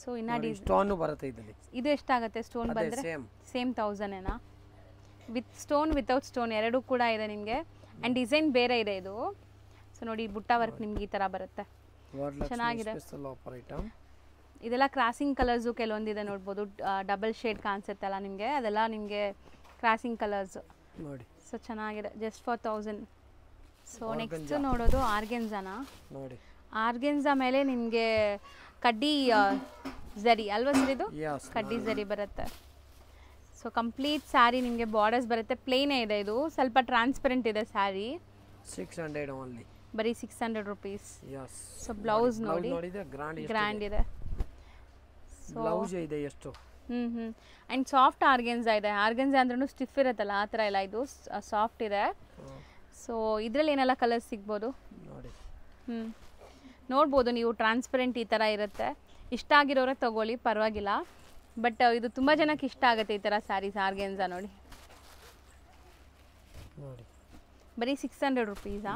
ಸೊ ಇನ್ನು ಸ್ಟೋನ್ ಬರುತ್ತೆ ಇದರಲ್ಲಿ. ಇದು ಎಷ್ಟಾಗುತ್ತೆ ಸ್ಟೋನ್ ಬಂದರೆ? Same 1000 with stone without stone ಎರಡೂ ಕೂಡ ಇದೆ ನಿಮಗೆ. ಆ್ಯಂಡ್ ಡಿಸೈನ್ ಬೇರೆ ಇದೆ ಇದು. ಸೊ ನೋಡಿ ಬುಟ್ಟ ವರ್ಕ್ ನಿಮ್ಗೆ ಈ ಥರ ಬರುತ್ತೆ. ಚೆನ್ನಾಗಿದೆ. ಇದೆಲ್ಲ ಕ್ರಾಸಿಂಗ್ ಕಲರ್ಸು ಕೆಲವೊಂದಿದೆ ನೋಡ್ಬೋದು. ಡಬಲ್ ಶೇಡ್ ಕಾಣಿಸುತ್ತಲ್ಲ ನಿಮಗೆ, ಅದೆಲ್ಲ ನಿಮಗೆ ಕ್ರಾಸಿಂಗ್ ಕಲರ್ಸ್ ನೋಡಿ. ಸೊ ಚೆನ್ನಾಗಿದೆ. Just for 1000. ಸೊ ನೆಕ್ಸ್ಟ್ ನೋಡೋದು ಆರ್ಗೆನ್ಜಾನ ನೋಡಿ. ಆರ್ಗೆನ್ಜಾ ಮೇಲೆ ನಿಮಗೆ ಕಡ್ಡಿ ಝರಿ ಅಲ್ವಾ ಸರ್? ಇದು ಕಡ್ಡಿ ಝರಿ ಬರುತ್ತೆ. ಸೊ ಕಂಪ್ಲೀಟ್ ಸ್ಯಾರಿ ನಿಮಗೆ ಬಾರ್ಡರ್ಸ್ ಬರುತ್ತೆ. ಪ್ಲೇನೇ ಇದೆ ಇದು, ಸ್ವಲ್ಪ ಟ್ರಾನ್ಸ್ಪರೆಂಟ್ ಇದೆ ಸ್ಯಾರಿ. 600 ಓನ್ಲಿ. ಬರೀ 600 ರುಪೀಸ್. ಸೊ ಬ್ಲೌಸ್ ನೋಡಿ, ಗ್ರ್ಯಾಂಡ್ ಇದೆ. ಬ್ಲೌಸ್ ಇದೆ ಎಷ್ಟು. ಆ್ಯಂಡ್ ಸಾಫ್ಟ್ ಆರ್ಗೆನ್ಜಾ ಇದೆ. ಆರ್ಗೆನ್ಜಾ ಅಂದ್ರೂ ಸ್ಟಿಫ್ ಇರುತ್ತಲ್ಲ, ಆ ಥರ ಇಲ್ಲ, ಇದು ಸಾಫ್ಟ್ ಇದೆ. ಸೊ ಇದರಲ್ಲಿ ಏನೆಲ್ಲ ಕಲರ್ಸ್ ಸಿಗ್ಬೋದು ನೋಡಿ. ನೋಡ್ಬೋದು ನೀವು. ಟ್ರಾನ್ಸ್ಪರೆಂಟ್ ಈ ಥರ ಇರುತ್ತೆ. ಇಷ್ಟ ಆಗಿರೋರೆ ತೊಗೊಳ್ಳಿ, ಪರವಾಗಿಲ್ಲ. ಬಟ್ ಇದು ತುಂಬ ಜನಕ್ಕೆ ಇಷ್ಟ ಆಗುತ್ತೆ ಈ ಥರ ಸ್ಯಾರೀಸ್. ಆರ್ಗೆನ್ಜಾ ನೋಡಿ. ಬರೀ 600 ರುಪೀಸಾ?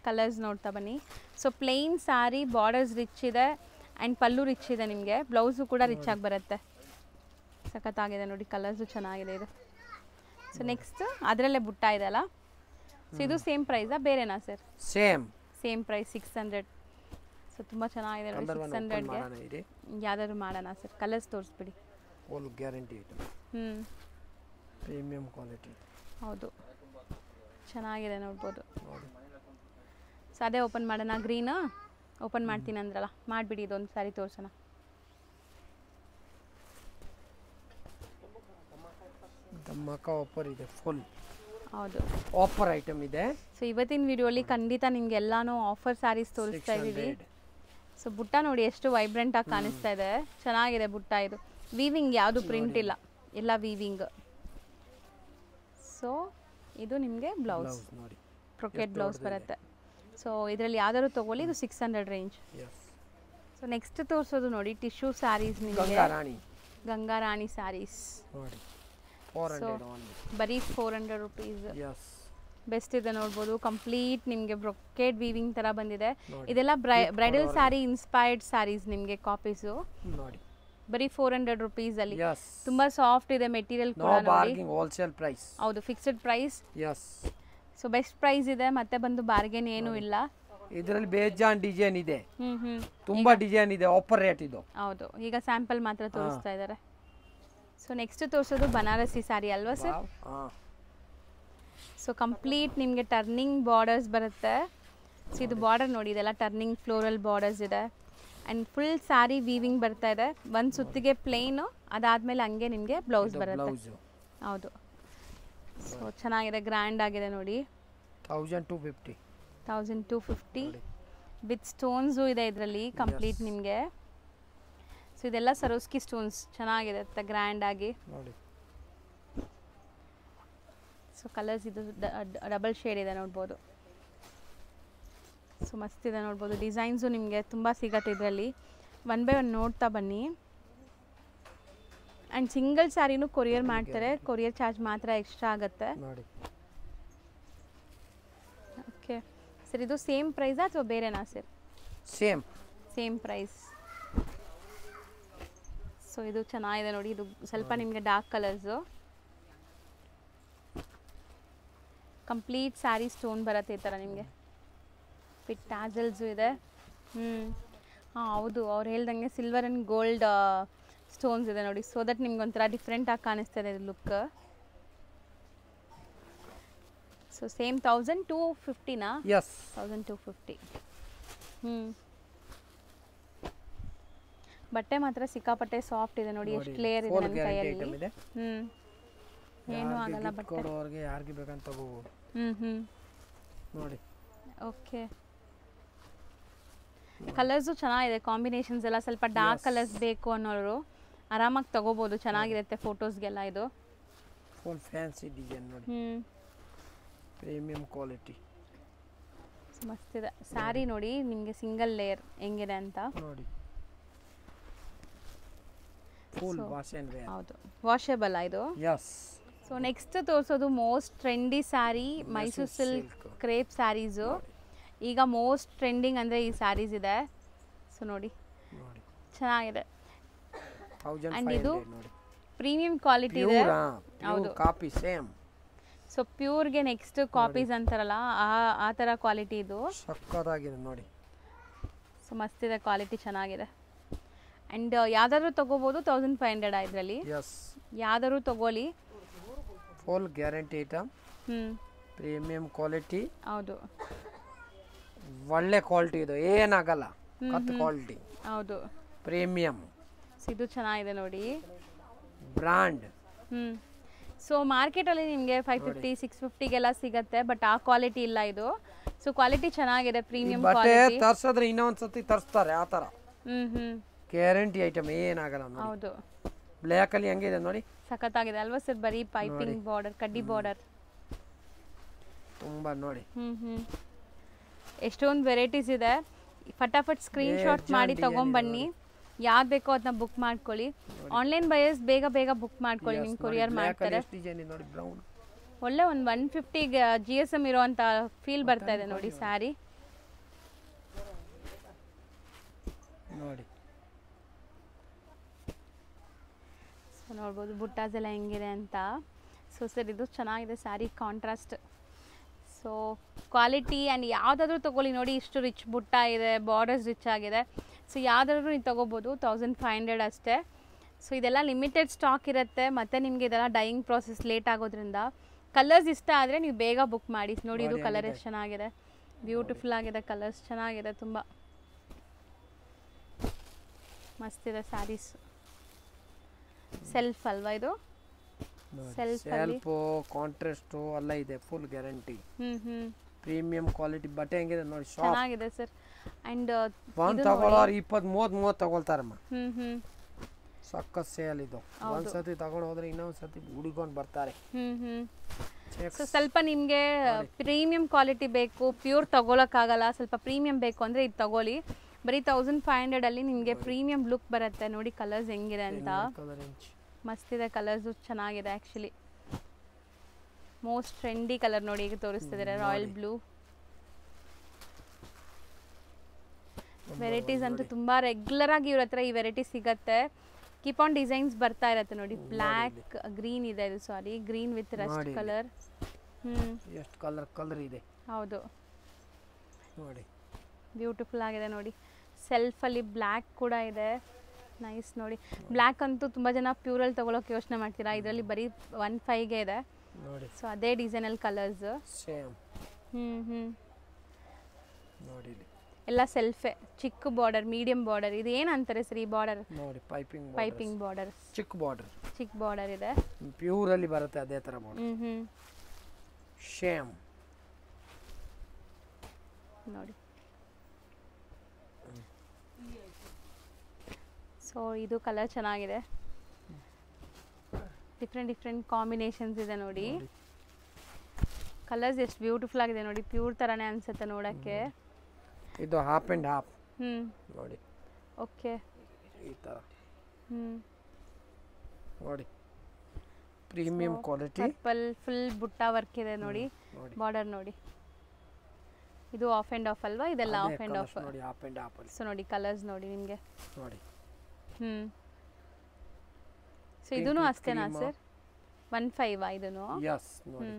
ಕಲರ್ಸ್ ನೋಡ್ತಾ ಬನ್ನಿ. So plane sari, borders rich ಇದೆ ಆ್ಯಂಡ್ ಪಲ್ಲು ರಿಚ್ ಇದೆ ನಿಮಗೆ. ಬ್ಲೌಸು ಕೂಡ ರಿಚ್ ಆಗಿ ಬರುತ್ತೆ. ಸಖತ್ತಾಗಿದೆ ನೋಡಿ. ಕಲರ್ಸು ಚೆನ್ನಾಗಿದೆ ಇದು. ಸೊ ನೆಕ್ಸ್ಟ್ ಅದರಲ್ಲೇ ಬುಟ್ಟ ಇದೆ ಅಲ್ಲ. ಸೊ ಇದು ಸೇಮ್ ಪ್ರೈಸಾ ಬೇರೆನಾ ಸರ್? Same price 600. ಸೊ ತುಂಬ ಚೆನ್ನಾಗಿದೆ ನೋಡಿ. 600ಗೆ ಯಾವ್ದಾದ್ರು ಮಾಡೋಣ ಸರ್? ಕಲರ್ಸ್ ತೋರಿಸ್ಬಿಡಿ. Guarantee premium quality. ಹೌದು, ಚೆನ್ನಾಗಿದೆ ನೋಡ್ಬೋದು. ಸೊ ಅದೇ ಓಪನ್ ಮಾಡೋಣ. ಗ್ರೀನ್ ಓಪನ್ ಮಾಡ್ತೀನಿ ಅಂದ್ರಲ್ಲ, ಮಾಡಿಬಿಡಿ. ಇದೊಂದು ಸಾರಿ ತೋರಿಸೋಣ. ಧಮಾಕ ಆಫರ್ ಇದೆ ಫುಲ್. ಹೌದು, ಆಫರ್ ಐಟಮ್ ಇದೆ. ಸೊ ಇವತ್ತಿನ ವಿಡಿಯೋಲಿ ಖಂಡಿತ ನಿಮ್ಗೆ ಎಲ್ಲಾನು ಆಫರ್ ಸ್ಯಾರೀಸ್ ತೋರಿಸ್ತಾ ಇದ್ದೀವಿ. ಸೊ ಬುಟ್ಟ ನೋಡಿ ಎಷ್ಟು ವೈಬ್ರೆಂಟ್ ಆಗಿ ಕಾಣಿಸ್ತಾ ಇದೆ. ಚೆನ್ನಾಗಿದೆ ಬುಟ್ಟ. ಇದು ವೀವಿಂಗ್, ಯಾವುದು ಪ್ರಿಂಟ್ ಇಲ್ಲ, ಎಲ್ಲ ವೀವಿಂಗ್. ಸೊ ಇದು ನಿಮಗೆ ಬ್ಲೌಸ್ ನೋಡಿ, ಪ್ರೊಕೆಟ್ ಬ್ಲೌಸ್ ಬರುತ್ತೆ. ಸೊ ಇದರಲ್ಲಿ ಯಾವ್ದಾದ್ರು ತಗೊಳ್ಳಿ, ಇದು 600 ರೇಂಜ್. ಸೊ ನೆಕ್ಸ್ಟ್ ತೋರಿಸೋದು ನೋಡಿ ಟಿಶ್ಯೂ ಸ್ಯಾರೀಸ್ ನಿಮಗೆ. ಗಂಗಾ ರಾಣಿ ಸ್ಯಾರೀಸ್ ನೋಡಿ. 400 ಬರೀ 400 ರುಪೀಸ್. ಬೆಸ್ಟ್ ಇದೆ ನೋಡ್ಬೋದು. ಕಂಪ್ಲೀಟ್ ನಿಮಗೆ ಬ್ರೊಕೇಡ್ ವೀವಿಂಗ್ ತರ ಬಂದಿದೆ. ಇದೆಲ್ಲ ಬ್ರೈಡಲ್ ಸ್ಯಾರಿ ಇನ್ಸ್ಪೈರ್ಡ್ ಸ್ಯಾರೀಸ್ ನಿಮಗೆ ಕಾಪೀಸು. ಬರೀ 400 ರುಪೀಸ್ ಅಲ್ಲಿ. ತುಂಬಾ ಸಾಫ್ಟ್ ಇದೆ ಮೆಟೀರಿಯಲ್ ಕೂಡ ನೋಡಿ. Wholesale price. ಹೌದು, fixed price. So best price ಇದೆ, ಮತ್ತೆ ಬಂದು ಬಾರ್ಗೇನ್ ಏನು ಇಲ್ಲ. ಇದರಲ್ಲಿ ಬೇಜಾನ್ ಡಿಸೈನ್ ಇದೆ, ತುಂಬಾ ಡಿಸೈನ್ ಇದೆ. ಆಫರ್ ರೇಟ್ ಇದು. ಹೌದು, ಈಗ ಸ್ಯಾಂಪಲ್ ಮಾತ್ರ ತೋರಿಸ್ತಾ ಇದ್ದಾರೆ. ಸೊ ನೆಕ್ಸ್ಟ್ ತೋರಿಸೋದು ಬನಾರಸಿ ಸ್ಯಾರಿ ಅಲ್ವಾ ಸರ್? ಸೊ ಕಂಪ್ಲೀಟ್ ನಿಮಗೆ ಟರ್ನಿಂಗ್ ಬಾರ್ಡರ್ಸ್ ಬರುತ್ತೆ. ಸೊ ಇದು ಬಾರ್ಡರ್ ನೋಡಿ, ಇದೆಲ್ಲ ಟರ್ನಿಂಗ್ ಫ್ಲೋರಲ್ ಬಾರ್ಡರ್ಸ್ ಇದೆ. ಆ್ಯಂಡ್ ಫುಲ್ ಸ್ಯಾರಿ ವೀವಿಂಗ್ ಬರ್ತಾ ಇದೆ. ಒಂದು ಸುತ್ತಿಗೆ ಪ್ಲೇನು, ಅದಾದಮೇಲೆ ಹಂಗೆ ನಿಮಗೆ ಬ್ಲೌಸ್ ಬರುತ್ತೆ. ಹೌದು, ಸೊ ಚೆನ್ನಾಗಿದೆ, ಗ್ರ್ಯಾಂಡ್ ಆಗಿದೆ ನೋಡಿ. 1250 ವಿತ್ ಸ್ಟೋನ್ಸು ಇದೆ ಇದರಲ್ಲಿ ಕಂಪ್ಲೀಟ್ ನಿಮಗೆ. ಸೊ ಇದೆಲ್ಲ ಸರೋಸ್ಕಿ ಸ್ಟೋನ್ಸ್, ಚೆನ್ನಾಗಿದೆ ಗ್ರ್ಯಾಂಡ್ ಆಗಿ. ಸೊ ಕಲರ್ಸ್ ಇದು ಡಬಲ್ ಶೇಡ್ ಇದೆ ನೋಡ್ಬೋದು. ಸೊ ಮಸ್ತ್ ಇದೆ ನೋಡ್ಬೋದು. ಡಿಸೈನ್ಸು ನಿಮಗೆ ತುಂಬ ಸಿಗತ್ತೆ ಇದರಲ್ಲಿ. ಒನ್ ಬೈ ಒನ್ ನೋಡ್ತಾ ಬನ್ನಿ. ಆ್ಯಂಡ್ ಸಿಂಗಲ್ ಸ್ಯಾರಿನೂ ಕೊರಿಯರ್ ಮಾಡ್ತಾರೆ. ಕೊರಿಯರ್ ಚಾರ್ಜ್ ಮಾತ್ರ ಎಕ್ಸ್ಟ್ರಾ ಆಗುತ್ತೆ. ಸರ್ ಇದು ಸೇಮ್ ಪ್ರೈಸಾ ಅಥವಾ ಬೇರೆನಾ ಸರ್? Same price. ಸೊ ಇದು ಚೆನ್ನಾಗಿದೆ ನೋಡಿ, ಇದು ಸ್ವಲ್ಪ ನಿಮಗೆ dark colours. Complete sari stone ಬರುತ್ತೆ ಈ ಥರ ನಿಮಗೆ. ಪಿಟ್ ಟ್ಯಾಸಲ್ಸು ಇದೆ. ಹಾಂ ಹೌದು, ಅವ್ರು ಹೇಳ್ದಂಗೆ ಸಿಲ್ವರ್ ಆ್ಯಂಡ್ ಗೋಲ್ಡ್ ಸ್ಟೋನ್ಸ್ ಇದೆ ನೋಡಿ. ಸೊ ದಟ್ ನಿಮ್ಗೆ ಒಂಥರ ಡಿಫ್ರೆಂಟಾಗಿ ಕಾಣಿಸ್ತದೆ ಇದು ಲುಕ್. ಸೊ ಸೇಮ್ 1250ನಾ? ಯಸ್ 1250. ಬಟ್ಟೆ ಮಾತ್ರ ಸಿಕ್ಕಾಪಟ್ಟೆ ಸಾಫ್ಟ್ ಇದೆ ನೋಡಿ, ಎಷ್ಟು ಲೇಯರ್ ಇದೆ ನನ್ನ ಕೈಯಲ್ಲಿ. ಏನು ಆಗಲ್ಲ ಬಟ್ಟೆ. ಕೊಡೋರಿಗೆ ಯಾರಿಗೆ ಬೇಕಂತ ತಗೋಬಹುದು. ನೋಡಿ. ಓಕೆ, ಕಲರ್ಸು ಚೆನ್ನಾಗಿದೆ, ಕಾಂಬಿನೇಷನ್ಸ್ ಎಲ್ಲ ಸ್ವಲ್ಪ ಡಾರ್ಕ್ ಕಲರ್ಸ್ ಬೇಕು ಅನ್ನೋರು ಆರಾಮಾಗಿ ತಗೋಬಹುದು, ಚೆನ್ನಾಗಿರುತ್ತೆ ಫೋಟೋಸ್ಗೆಲ್ಲ. ಇದು ಫುಲ್ ಫ್ಯಾನ್ಸಿ ಡಿಸೈನ್ ನೋಡಿ, ಪ್ರೀಮಿಯಂ ಕ್ವಾಲಿಟಿ, ಮಸ್ತ್ ಇದೆ. ಸ್ಯಾರಿ ನೋಡಿ ನಿಮಗೆ ಸಿಂಗಲ್ ಲೇಯರ್ ಹೆಂಗಿದೆ ಅಂತ ನೋಡಿ. Full wash and wear. ಹೌದು, ವಾಷೇಬಲ್ ಇದು. ಯಸ್. ಸೊ ನೆಕ್ಸ್ಟ್ ತೋರಿಸೋದು most trendy sari, Mysore silk crepe saris. ಈಗ ಮೋಸ್ಟ್ ಟ್ರೆಂಡಿಂಗ್ ಅಂದರೆ ಈ ಸ್ಯಾರೀಸ್ ಇದೆ. ಸೊ ನೋಡಿ ಚೆನ್ನಾಗಿದೆ. ಆ್ಯಂಡ್ ಇದು ಪ್ರೀಮಿಯಂ ಕ್ವಾಲಿಟಿ ಇದೆ. ಹೌದು, ಕಾಪಿ ಸೇಮ್. ಸೊ ಪ್ಯೂರ್ಗೆ ನೆಕ್ಸ್ಟ್ ಕಾಪೀಸ್ ಅಂತಾರಲ್ಲ ಆ ಥರ ಕ್ವಾಲಿಟಿ ಇದು. ಸಕ್ಕತ್ತಾಗಿದೆ ನೋಡಿ. ಸೊ ಮಸ್ತಿದೆ, ಕ್ವಾಲಿಟಿ ಚೆನ್ನಾಗಿದೆ. ಆ್ಯಂಡ್ ಯಾವ್ದಾದ್ರು ತೊಗೋಬೋದು, 1500 ಇದರಲ್ಲಿ. ಯಾವ್ದಾದ್ರು ತೊಗೊಳ್ಳಿ, full guarantee item. Premium quality. ಹೌದು, ಒಳ್ಳೆ ಕ್ವಾಲಿಟಿ ಇದು, ಏನಾಗಲ್ಲ. ಕತ್ ಕ್ವಾಲಿಟಿ. ಹೌದು, ಪ್ರೀಮಿಯಂ. ಇದು ಚೆನ್ನಾಗಿದೆ ನೋಡಿ, ಬ್ರ್ಯಾಂಡ್. ಸೊ ಮಾರ್ಕೆಟಲ್ಲಿ ನಿಮಗೆ 550 650ಗೆಲ್ಲ ಸಿಗುತ್ತೆ, ಬಟ್ ಆ ಕ್ವಾಲಿಟಿ ಇಲ್ಲ ಇದು. ಸೊ ಕ್ವಾಲಿಟಿ ಚೆನ್ನಾಗಿದೆ, ಪ್ರೀಮಿಯಂ ಕ್ವಾಲಿಟಿ. ತರ್ಸಿದ್ರೆ ಇನ್ನೊಂದ್ಸತಿ ತರಿಸ್ತಾರೆ ಆ ಥರ. ಗ್ಯಾರಂಟಿ ಐಟಮ್, ಏನಾಗಲ್ಲ. ಹೌದು, ಬ್ಲ್ಯಾಕ್ ಅಲ್ಲಿ ಹೆಂಗಿದೆ ನೋಡಿ, ಸಖತ್ತಾಗಿದೆ ಅಲ್ವಾ ಸರ್? ಬರೀ ಪೈಪಿಂಗ್ ಬಾರ್ಡರ್, ಕಡ್ಡಿ ಬಾರ್ಡರ್ ತುಂಬಾ ನೋಡಿ. ಎಷ್ಟೊಂದು ವೆರೈಟೀಸ್ ಇದೆ. ಫಟಾಫಟ್ ಸ್ಕ್ರೀನ್ ಶಾಟ್ ಮಾಡಿ ತಗೊಂಬನ್ನಿ, ಯಾವ್ದು ಬೇಕೋ ಅದನ್ನ ಬುಕ್ ಮಾಡ್ಕೊಳ್ಳಿ. ಆನ್ಲೈನ್ ಬಯರ್ಸ್ ಬೇಗ ಬೇಗ ಬುಕ್ ಮಾಡ್ಕೊಳ್ಳಿ, ನಿಮ್ಗೆ ಕೊರಿಯರ್ ಮಾಡ್ತಾರೆ. ಒಳ್ಳೆ ಒಂದು 150 GSM ಇರೋಂಥ ಫೀಲ್ ಬರ್ತಾ ಇದೆ ನೋಡಿ ಸ್ಯಾರಿ ನೋಡಿ. ಸೊ ನೋಡ್ಬೋದು ಬುಟ್ಟಾಸ್ ಎಲ್ಲ ಹೆಂಗಿದೆ ಅಂತ. ಸೊ ಸರ್ ಇದು ಚೆನ್ನಾಗಿದೆ sari, contrast. So quality and ಯಾವುದಾದ್ರೂ ತೊಗೊಳ್ಳಿ ನೋಡಿ, ಇಷ್ಟು ರಿಚ್ ಬುಟ್ಟ ಇದೆ, ಬಾರ್ಡರ್ಸ್ ರಿಚ್ ಆಗಿದೆ. ಸೊ ಯಾವುದಾದ್ರೂ ನೀವು ತೊಗೋಬೋದು, 1500 ಅಷ್ಟೇ. ಸೊ ಇದೆಲ್ಲ ಲಿಮಿಟೆಡ್ ಸ್ಟಾಕ್ ಇರುತ್ತೆ, ಮತ್ತು ನಿಮಗೆ ಇದೆಲ್ಲ ಡೈಯಿಂಗ್ ಪ್ರಾಸೆಸ್ ಲೇಟ್ ಆಗೋದ್ರಿಂದ. ಕಲರ್ಸ್ ಇಷ್ಟ ಆದರೆ ನೀವು ಬೇಗ ಬುಕ್ ಮಾಡಿ. ನೋಡಿ ಇದು ಕಲರ್ ಎಷ್ಟು ಚೆನ್ನಾಗಿದೆ, ಬ್ಯೂಟಿಫುಲ್ ಆಗಿದೆ, ಕಲರ್ಸ್ ಚೆನ್ನಾಗಿದೆ, ತುಂಬ ಮಸ್ತಿದೆ ಸ್ಯಾರೀಸ್. ಸೆಲ್ಫ್ ಅಲ್ವಾ ಇದು? ಸೆಲ್ಫ್ ಕಾಂಟ್ರಾಸ್ಟ್ ಎಲ್ಲ ಇದೆ, ಫುಲ್ ಗ್ಯಾರಂಟಿ. ಪ್ರೀಮಿಯಂ ಕ್ವಾಲಿಟಿ ಬಟ್ಟೆ ಹೆಂಗಿದೆ ನೋಡಿ, ಚೆನ್ನಾಗಿದೆ ಸರ್. ಅಂಡ್ ಒಂದು ತಗೊಳ್ಳೋರು 20-30 ತಗೊಳ್ತಾರಮ್ಮ. ಸಕ್ಕತ್ ಸೇಲ್ ಇದು. ಒಂದ್ಸತಿ ತಗೊಂಡು ಹೋದ್ರೆ ಇನ್ನೊಂದ್ಸತಿ ಹುಡುಕೊಂಡು ಬರ್ತಾರೆ. ಸೊ ಸ್ವಲ್ಪ ನಿಮಗೆ ಪ್ರೀಮಿಯಂ ಕ್ವಾಲಿಟಿ ಬೇಕು, ಪ್ಯೂರ್ ತಗೊಳಕ್ಕಾಗಲ್ಲ, ಸ್ವಲ್ಪ ಪ್ರೀಮಿಯಂ ಬೇಕು ಅಂದರೆ ಇದು ತಗೊಳ್ಳಿ. ಬರೀ 1500 ಅಲ್ಲಿ ನಿಮಗೆ ಪ್ರೀಮಿಯಂ ಲುಕ್ ಬರುತ್ತೆ. ನೋಡಿ ಕಲರ್ಸ್ ಹೆಂಗಿದೆ ಅಂತ, ಮಸ್ತಿದೆ, ಕಲರ್ಸು ಚೆನ್ನಾಗಿದೆ. ಆ್ಯಕ್ಚುಲಿ ಮೋಸ್ಟ್ ಟ್ರೆಂಡಿ ಕಲರ್ ನೋಡಿ, ಈಗ ತೋರಿಸ್ತಿದ್ದಾರೆ ರಾಯಲ್ ಬ್ಲೂ. ವೆರೈಟೀಸ್ ಅಂತೂ ತುಂಬ ರೆಗ್ಯುಲರ್ ಆಗಿ ಇವ್ರ ಹತ್ರ ಈ ವೆರೈಟಿ ಸಿಗತ್ತೆ. ಕೀಪ್ ಆನ್ ಡಿಸೈನ್ಸ್ ಬರ್ತಾ ಇರತ್ತೆ ನೋಡಿ. ಬ್ಲ್ಯಾಕ್ ಗ್ರೀನ್ ಇದೆ ಇದು, ಸಾರಿ ಗ್ರೀನ್ ವಿತ್ ರಸ್ಟ್ ಕಲರ್. ಎಷ್ಟು ಕಲರ್ ಇದೆ. ಹೌದು ನೋಡಿ, ಬ್ಯೂಟಿಫುಲ್ ಆಗಿದೆ ನೋಡಿ. ಸೆಲ್ಫಲ್ಲಿ ಬ್ಲ್ಯಾಕ್ ಕೂಡ ಇದೆ, ನೈಸ್ ನೋಡಿ. ಬ್ಲ್ಯಾಕ್ ಅಂತೂ ತುಂಬ ಜನ ಪ್ಯೂರಲ್ಲಿ ತೊಗೊಳಕ್ಕೆ ಯೋಚನೆ ಮಾಡ್ತೀರಾ, ಇದರಲ್ಲಿ ಬರೀ 15ಗೆ ಇದೆ ನೋಡಿ. ಸೊ ಅದೇ ಡಿಸೈನಲ್ಲಿ ಕಲರ್ಸ್ ಸೇಮ್. ನೋಡಿ ಎಲ್ಲ ಸೆಲ್ಫೆ, ಚಿಕ್ಕ ಬಾರ್ಡರ್, ಮೀಡಿಯಂ ಬಾರ್ಡರ್. ಇದು ಏನಂತಾರೆ ಸರ್ ಈ ಬಾರ್ಡರ್? ನೋಡಿ ಪೈಪಿಂಗ್ ಬಾರ್ಡರ್, ಚಿಕ್ಕ ಬಾರ್ಡರ್ ಇದೆ. ಪ್ಯೂರ್ ಅಲ್ಲಿ ಬರುತ್ತೆ ಅದೇ ತರ ಬಾರ್ಡರ್. ಸೇಮ್ ನೋಡಿ. ಸೊ ಇದು ಕಲರ್ ಚೆನ್ನಾಗಿದೆ, ಡಿಫ್ರೆಂಟ್ ಕಾಂಬಿನೇಷನ್ಸ್ ಇದೆ ನೋಡಿ. ಕಲರ್ಸ್ ಎಷ್ಟು ಬ್ಯೂಟಿಫುಲ್ ಆಗಿದೆ ನೋಡಿ, ಪ್ಯೂರ್ ಥರನೇ ಅನ್ಸುತ್ತೆ ನೋಡೋಕ್ಕೆ. ಇದು ಹಾಫ್ ಅಂಡ್ ಹಾಫ್ ನೋಡಿ. ಓಕೆ, ಈ ಥರ ನೋಡಿ, ಪ್ರೀಮಿಯಂ ಕ್ವಾಲಿಟಿ. ಪರ್ಪಲ್ ಫುಲ್ ಬುಟ್ಟ ವರ್ಕ್ ಇದೆ ನೋಡಿ, ಬಾರ್ಡರ್ ನೋಡಿ. ಇದು ಆಫ್ ಆ್ಯಂಡ್ ಆಫ್ ಅಲ್ವಾ, ಇದೆಲ್ಲ ಆಫ್ ಆ್ಯಂಡ್ ಆಫ್. ನೋಡಿ ಆಫ್ ಆ್ಯಂಡ್ ಆಫ್ ಅಲ್ಲಿ ಸೊ ನೋಡಿ ಕಲರ್ಸ್ ನೋಡಿ ನಿಮಗೆ. ನೋಡಿ ಸೊ ಇದೂ ಅಷ್ಟೇನಾ ಸರ್? 15 ಇದೂ? ಯಸ್ ನೋಡಿ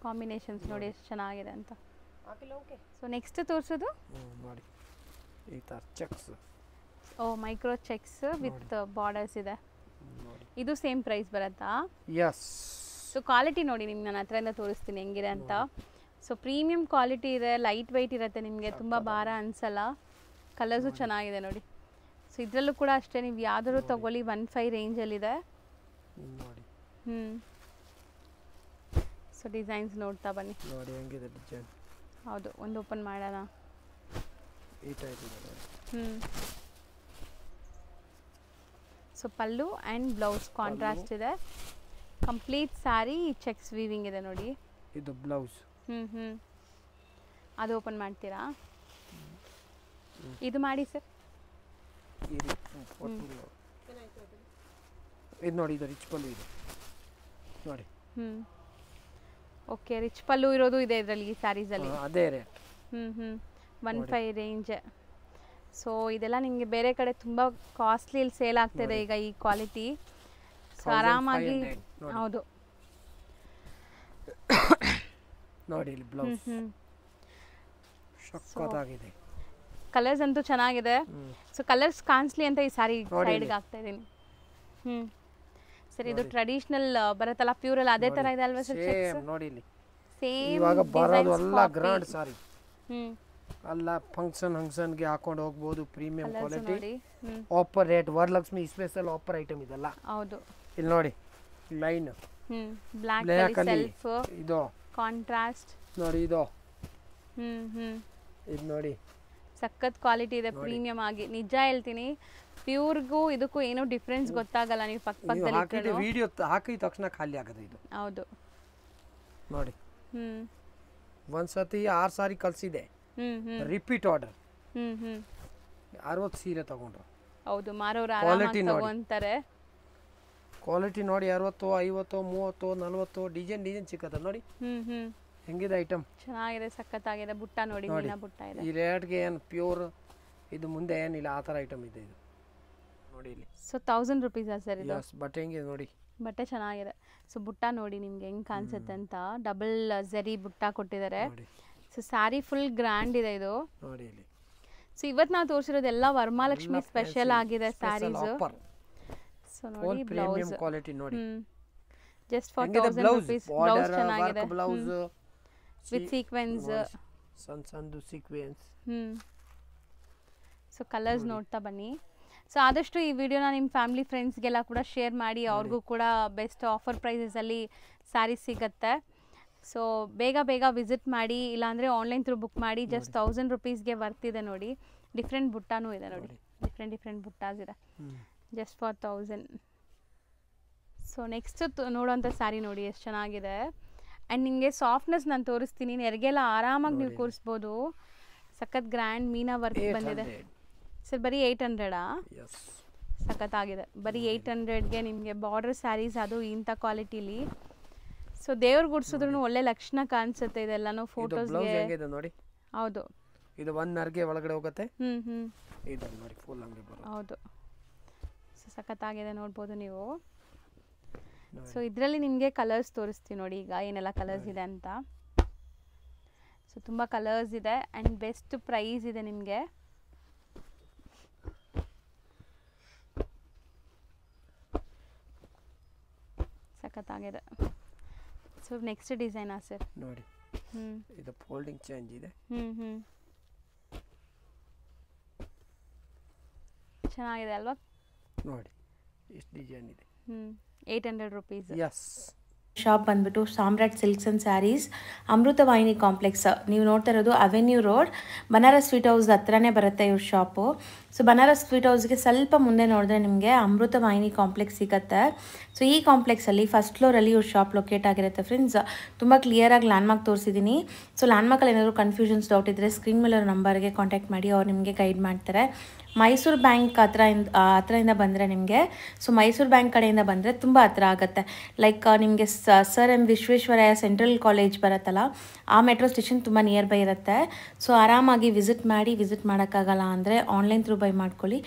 ಕಾಂಬಿನೇಷನ್ಸ್ ನೋಡಿ ಎಷ್ಟು ಚೆನ್ನಾಗಿದೆ ಅಂತ. ಸೊ ನೆಕ್ಸ್ಟ್ ತೋರಿಸೋದು ನೋಡಿ ಈ ಥರ ಚೆಕ್ಸ್. ಓ ಮೈಕ್ರೋ ಚೆಕ್ಸ್ ವಿತ್ ಬಾರ್ಡರ್ಸ್ ಇದೆ. ಇದು ಸೇಮ್ ಪ್ರೈಸ್ ಬರುತ್ತಾ? ಯಸ್. ಸೊ ಕ್ವಾಲಿಟಿ ನೋಡಿ ನಿಮ್ಗೆ ನಾನು ಹತ್ರದಿಂದ ತೋರಿಸ್ತೀನಿ ಹೆಂಗಿದೆ ಅಂತ. ಸೊ ಪ್ರೀಮಿಯಂ ಕ್ವಾಲಿಟಿ ಇದೆ, ಲೈಟ್ ವೆಯ್ಟ್ ಇರುತ್ತೆ, ನಿಮಗೆ ತುಂಬ ಭಾರ ಅನಿಸಲ್ಲ. ಕಲರ್ಸು ಚೆನ್ನಾಗಿದೆ ನೋಡಿ. ಸೊ ಇದರಲ್ಲೂ ಕೂಡ ಅಷ್ಟೇ, ನೀವು ಯಾವ್ದಾದ್ರು ತೊಗೊಳ್ಳಿ 15 ರೇಂಜಲ್ಲಿದೆ ನೋಡಿ. ಸೊ ಡಿಸೈನ್ಸ್ ನೋಡ್ತಾ ಬನ್ನಿ. ನೋಡಿ ಹೆಂಗಿದೆ ಡಿಸೈನ್. ಹೌದು, ಒಂದು ಓಪನ್ ಮಾಡೋಣ. ಈ ಟೈಪ್ ಇದೆ. So pallu and blouse contrast ಇದೆ. ಕಂಪ್ಲೀಟ್ ಸ್ಯಾರಿ ಚೆಕ್ಸ್ ವೀವಿಂಗ್ ಇದೆ ನೋಡಿ. ಇದು ಬ್ಲೌಸ್. ಅದು ಓಪನ್ ಮಾಡ್ತೀರಾ? ಇದು ಮಾಡಿ ಸರ್. ಇದು ನೋಡಿ, ಇದು ರಿಚ್ ಪಲ್ಲು ಇದೆ ನೋಡಿ. ಓಕೆ, ರಿಚ್ ಪಲ್ಲು ಇರೋದು ಇದೆ ಇದರಲ್ಲಿ, ಈ ಸ್ಯಾರೀಸಲ್ಲಿ. ಅದೇ ರೇಟ್. 15 ರೇಂಜ್. ಸೊ ಇದೆಲ್ಲ ನಿಮಗೆ ಬೇರೆ ಕಡೆ ತುಂಬ ಕಾಸ್ಟ್ಲಿಯಲ್ಲಿ ಸೇಲ್ ಆಗ್ತಿದೆ ಈಗ ಈ ಕ್ವಾಲಿಟಿ. ಸೊ ಆರಾಮಾಗಿ. ಹೌದು ನೋಡಿ ಇಲ್ಲಿ ಬ್ಲೌಸ್ ಸಕ್ಕತ್ತಾಗಿದೆ. ಕಲರ್ಸ್ ಅಂತೂ ಚೆನ್ನಾಗಿದೆ. ಸೊ ಕಲರ್ಸ್ ಕಾಣಿಸ್ಲಿ ಅಂತ ಈ ಸ್ಯಾರಿ ಸೈಡ್ಗೆ ಹಾಕ್ತಾ ಇದ್ದೀನಿ. ಸರ್ ಇದು ಟ್ರೆಡಿಷನಲ್ ಬರುತ್ತಲ್ಲ ಪ್ಯೂರಲ್ಲಿ, ಅದೇ ತರ ಇದೆ ಅಲ್ವಾ ಸರ್? ಸೇಮ್ ನೋಡಿ ಇಲ್ಲಿ. ಸೇಮ್ ಇವಾಗ ಬರೋದು ಎಲ್ಲ ಗ್ರ್ಯಾಂಡ್ ಸಾರಿ. ಅಲ್ಲ ಫಂಕ್ಷನ್ಗೆ ಹಾಕೊಂಡು ಹೋಗ್ಬೋದು. Premium quality, offer rate. Varalakshmi special offer item ಇದೆಲ್ಲ. ಹೌದು, ಇಲ್ಲಿ ನೋಡಿ ಲೈನ್ ಬ್ಲಾಕ್ ಸೆಲ್ಫ್, ಇದು ಕಾಂಟ್ರಾಸ್ಟ್ ನೋಡಿ. ಇದು ಇದು ನೋಡಿ ಸಖತ್ ಕ್ವಾಲಿಟಿ ಇದೆ, ಪ್ರೀಮಿಯಂ ಆಗಿ. ನಿಜ ಹೇಳ್ತೀನಿ, ಪ್ಯೂರ್ಗೂ ಇದಕ್ಕೂ ಏನೋ ಡಿಫ್ರೆನ್ಸ್ ಗೊತ್ತಾಗಲ್ಲ. ನೀವು ಪಕ್ಕದಲ್ಲಿ ವಿಡಿಯೋ ಹಾಕಿದ ತಕ್ಷಣ ಖಾಲಿ ಆಗುತ್ತೆ ಇದು. ಹೌದು ನೋಡಿ. ಒಂದ್ಸತಿ 6 ಸಾರಿ ಕಳ್ಸಿದೆ, ರಿಪೀಟ್ ಆರ್ಡರ್. 60 ಸೀರೆ ತಗೊಂಡ್ರು. ಹೌದು, ಮಾರೋರು ಆರಾಮಾಗಿ ತಗೊಂತಾರೆ. ಕ್ವಾಲಿಟಿ ನೋಡಿ. 60, 50, 30, 40 ಡಿಸೈನ್ ಸಿಕ್ಕತ್ತ ನೋಡಿ. ಹೆಂಗಿದೆ ಐಟಮ್? ಚೆನ್ನಾಗಿದೆ, ಸಖತ್ತಾಗಿದೆ. ಬುಟ್ಟ ನೋಡಿ, ಮೀನಾ ಬುಟ್ಟ ಇದೆ. ಈ ರೇಟ್ಗೆ ಏನು ಪ್ಯೂರ್ ಇದು ಮುಂದೆ ಏನಿಲ್ಲ, ಆ ಥರ ಐಟಮ್ ಇದೆ ಇದು ನೋಡಿ ಇಲ್ಲಿ. ಸೊ 1000 ರುಪೀಸಾ ಸರ್ ಇದು? ಬಟ್ಟೆ ಹೆಂಗಿದೆ ನೋಡಿ. ಬಟ್ಟೆ ಚೆನ್ನಾಗಿದೆ. ಸೊ ಬುಟ್ಟ ನೋಡಿ ನಿಮ್ಗೆ ಹೆಂಗ್ ಕಾಣಿಸುತ್ತೆ ಅಂತ. ಡಬಲ್ ಝರಿ ಬುಟ್ಟ ಕೊಟ್ಟಿದ್ದಾರೆ. ಸೊ ಸ್ಯಾರಿ ಫುಲ್ ಗ್ರ್ಯಾಂಡ್ ಇದೆ ಇದು ನೋಡಿ ಇಲ್ಲಿ. ಸೊ ಇವತ್ತು ನಾವು ತೋರಿಸಿರೋದೆಲ್ಲ ವರಮಹಾಲಕ್ಷ್ಮಿ ಸ್ಪೆಷಲ್ ಆಗಿದೆ ಸ್ಯಾರೀಸ್. ಸೊ ನೋಡಿ ಬ್ಲೌಸ್ ಕ್ವಾಲಿಟಿ ನೋಡಿ. ಜಸ್ಟ್ ಫಾರ್ 1000 ರುಪೀಸ್ ಬ್ಲೌಸ್ ಚೆನ್ನಾಗಿದೆ. ಬ್ಲೌಸ್ ವಿತ್ ಸೀಕ್ವೆನ್ಸ್, ಸಣ್ಣ ಸೀಕ್ವೆನ್ಸ್. ಸೊ ಕಲರ್ಸ್ ನೋಡ್ತಾ ಬನ್ನಿ. ಸೊ ಆದಷ್ಟು ಈ ವಿಡಿಯೋನ ನಿಮ್ಮ ಫ್ಯಾಮಿಲಿ ಫ್ರೆಂಡ್ಸ್ಗೆಲ್ಲ ಕೂಡ ಶೇರ್ ಮಾಡಿ, ಅವ್ರಿಗೂ ಕೂಡ ಬೆಸ್ಟ್ ಆಫರ್ ಪ್ರೈಸಸಲ್ಲಿ ಸ್ಯಾರೀಸ್ ಸಿಗುತ್ತೆ. ಸೊ ಬೇಗ ಬೇಗ ವಿಸಿಟ್ ಮಾಡಿ, ಇಲ್ಲಾಂದರೆ ಆನ್ಲೈನ್ ಥ್ರೂ ಬುಕ್ ಮಾಡಿ. ಜಸ್ಟ್ 1000 ರುಪೀಸ್ಗೆ ಬರ್ತಿದೆ ನೋಡಿ. ಡಿಫ್ರೆಂಟ್ ಬುಟ್ಟಾನೂ ಇದೆ ನೋಡಿ, ಡಿಫ್ರೆಂಟ್ ಬುಟ್ಟಾಸ್ ಇದೆ ಜಸ್ಟ್ ಫಾರ್ 1000. ಸೊ ನೆಕ್ಸ್ಟ್ ನೋಡೋಂಥ ಸ್ಯಾರಿ ನೋಡಿ ಎಷ್ಟು ಚೆನ್ನಾಗಿದೆ. ಆ್ಯಂಡ್ ನಿಮಗೆ ಸಾಫ್ಟ್ನೆಸ್ ನಾನು ತೋರಿಸ್ತೀನಿ, ನೆರಿಗೆಲ್ಲ ಆರಾಮಾಗಿ ನೀವು ಕೂರಿಸ್ಬೋದು. ಸಖತ್ ಗ್ರ್ಯಾಂಡ್ ಮೀನಾ ವರ್ಕ್ ಬಂದಿದೆ ಸರ್. ಬರೀ 800ಆ? ಸಖತ್ತಾಗಿದೆ. ಬರೀ 800ಗೆ ನಿಮಗೆ ಬಾರ್ಡರ್ ಸ್ಯಾರೀಸ್, ಅದು ಇಂಥ ಕ್ವಾಲಿಟಿಲಿ. ಸೊ ದೇವ್ರಿಗೆ ಗುಡ್ಸಿದ್ರು ಒಳ್ಳೆ ಲಕ್ಷಣ ಕಾಣಿಸುತ್ತೆ ಇದೆಲ್ಲನೂ ಫೋಟೋಸ್ಗೆ ನೋಡಿ. ಹೌದು, ಇದು 1 ನರ್ಗೆ ಒಳಗಡೆ ಹೋಗುತ್ತೆ. ಇದು ನೋಡಿ ಫುಲ್ ಹಂಗೆ ಬರುತ್ತೆ. ಹೌದು, ಸೊ ಸಖತ್ತಾಗಿದೆ, ನೋಡ್ಬೋದು ನೀವು. ಸೊ ಇದರಲ್ಲಿ ನಿಮಗೆ ಕಲರ್ಸ್ ತೋರಿಸ್ತೀವಿ ನೋಡಿ ಈಗ ಏನೆಲ್ಲ ಕಲರ್ಸ್ ಇದೆ ಅಂತ. ಸೊ ತುಂಬ ಕಲರ್ಸ್ ಇದೆ ಆ್ಯಂಡ್ ಬೆಸ್ಟ್ ಪ್ರೈಸ್ ಇದೆ ನಿಮಗೆ. ಸಖತ್ತಾಗಿದೆ. ಸೊ ನೆಕ್ಸ್ಟ್ ಡಿಸೈನಾ ಸರ್? ನೋಡಿ ಇದು ಫೋಲ್ಡಿಂಗ್ ಚೇಂಜ್ ಇದೆ. ಚೆನ್ನಾಗಿದೆ ಅಲ್ವಾ? ನೋಡಿ ಎಷ್ಟು ಡಿಸೈನ್ ಇದೆ. 800 ರುಪೀಸ್. ಎಸ್. ಶಾಪ್ ಬಂದ್ಬಿಟ್ಟು Samrat silks and saris, Amritavahini complex. ನೀವು ನೋಡ್ತಾ ಇರೋದು Avenue Road, Banaras sweet house ಹತ್ರನೇ ಬರುತ್ತೆ ಇವ್ರ ಶಾಪು. ಸೊ ಬನಾರಸ್ ಸ್ವೀಟ್ ಹೌಸ್ಗೆ ಸ್ವಲ್ಪ ಮುಂದೆ ನೋಡಿದ್ರೆ ನಿಮಗೆ ಅಮೃತ ವಾಹಿನಿ ಕಾಂಪ್ಲೆಕ್ಸ್ ಸಿಗುತ್ತೆ. ಸೊ ಈ ಕಾಂಪ್ಲೆಕ್ಸಲ್ಲಿ ಫಸ್ಟ್ ಫ್ಲೋರಲ್ಲಿ ಇವ್ರ ಶಾಪ್ ಲೊಕೇಟ್ ಆಗಿರುತ್ತೆ ಫ್ರೆಂಡ್ಸ್. ತುಂಬ ಕ್ಲಿಯರಾಗಿ ಲ್ಯಾಂಡ್ಮಾರ್ಕ್ ತೋರಿಸಿದ್ದೀನಿ. ಸೊ ಲ್ಯಾಂಡ್ಮಾರ್ಕಲ್ಲಿ ಏನಾದರೂ ಕನ್ಫ್ಯೂಷನ್ಸ್ ಡೌಟ್ ಇದ್ದರೆ ಸ್ಕ್ರೀನ್ ಮೇಲೆ ನಂಬರ್ಗೆ ಕಾಂಟ್ಯಾಕ್ಟ್ ಮಾಡಿ, ಅವ್ರು ನಿಮಗೆ ಗೈಡ್ ಮಾಡ್ತಾರೆ. ಮೈಸೂರು ಬ್ಯಾಂಕ್ ಹತ್ರದಿಂದ ಬಂದರೆ ನಿಮಗೆ, ಸೊ ಮೈಸೂರು ಬ್ಯಾಂಕ್ ಕಡೆಯಿಂದ ಬಂದರೆ ತುಂಬ ಹತ್ರ ಆಗುತ್ತೆ. ಲೈಕ್ ನಿಮಗೆ sir M Visvesvaraya central college ಬರುತ್ತಲ್ಲ, ಆ ಮೆಟ್ರೋ ಸ್ಟೇಷನ್ ತುಂಬ ನಿಯರ್ ಬೈ ಇರುತ್ತೆ. ಸೊ ಆರಾಮಾಗಿ ವಿಸಿಟ್ ಮಾಡೋಕ್ಕಾಗಲ್ಲ ಅಂದರೆ ಆನ್ಲೈನ್ ಥ್ರೂ ಬೈ ಮಾಡ್ಕೊಳ್ಳಿ.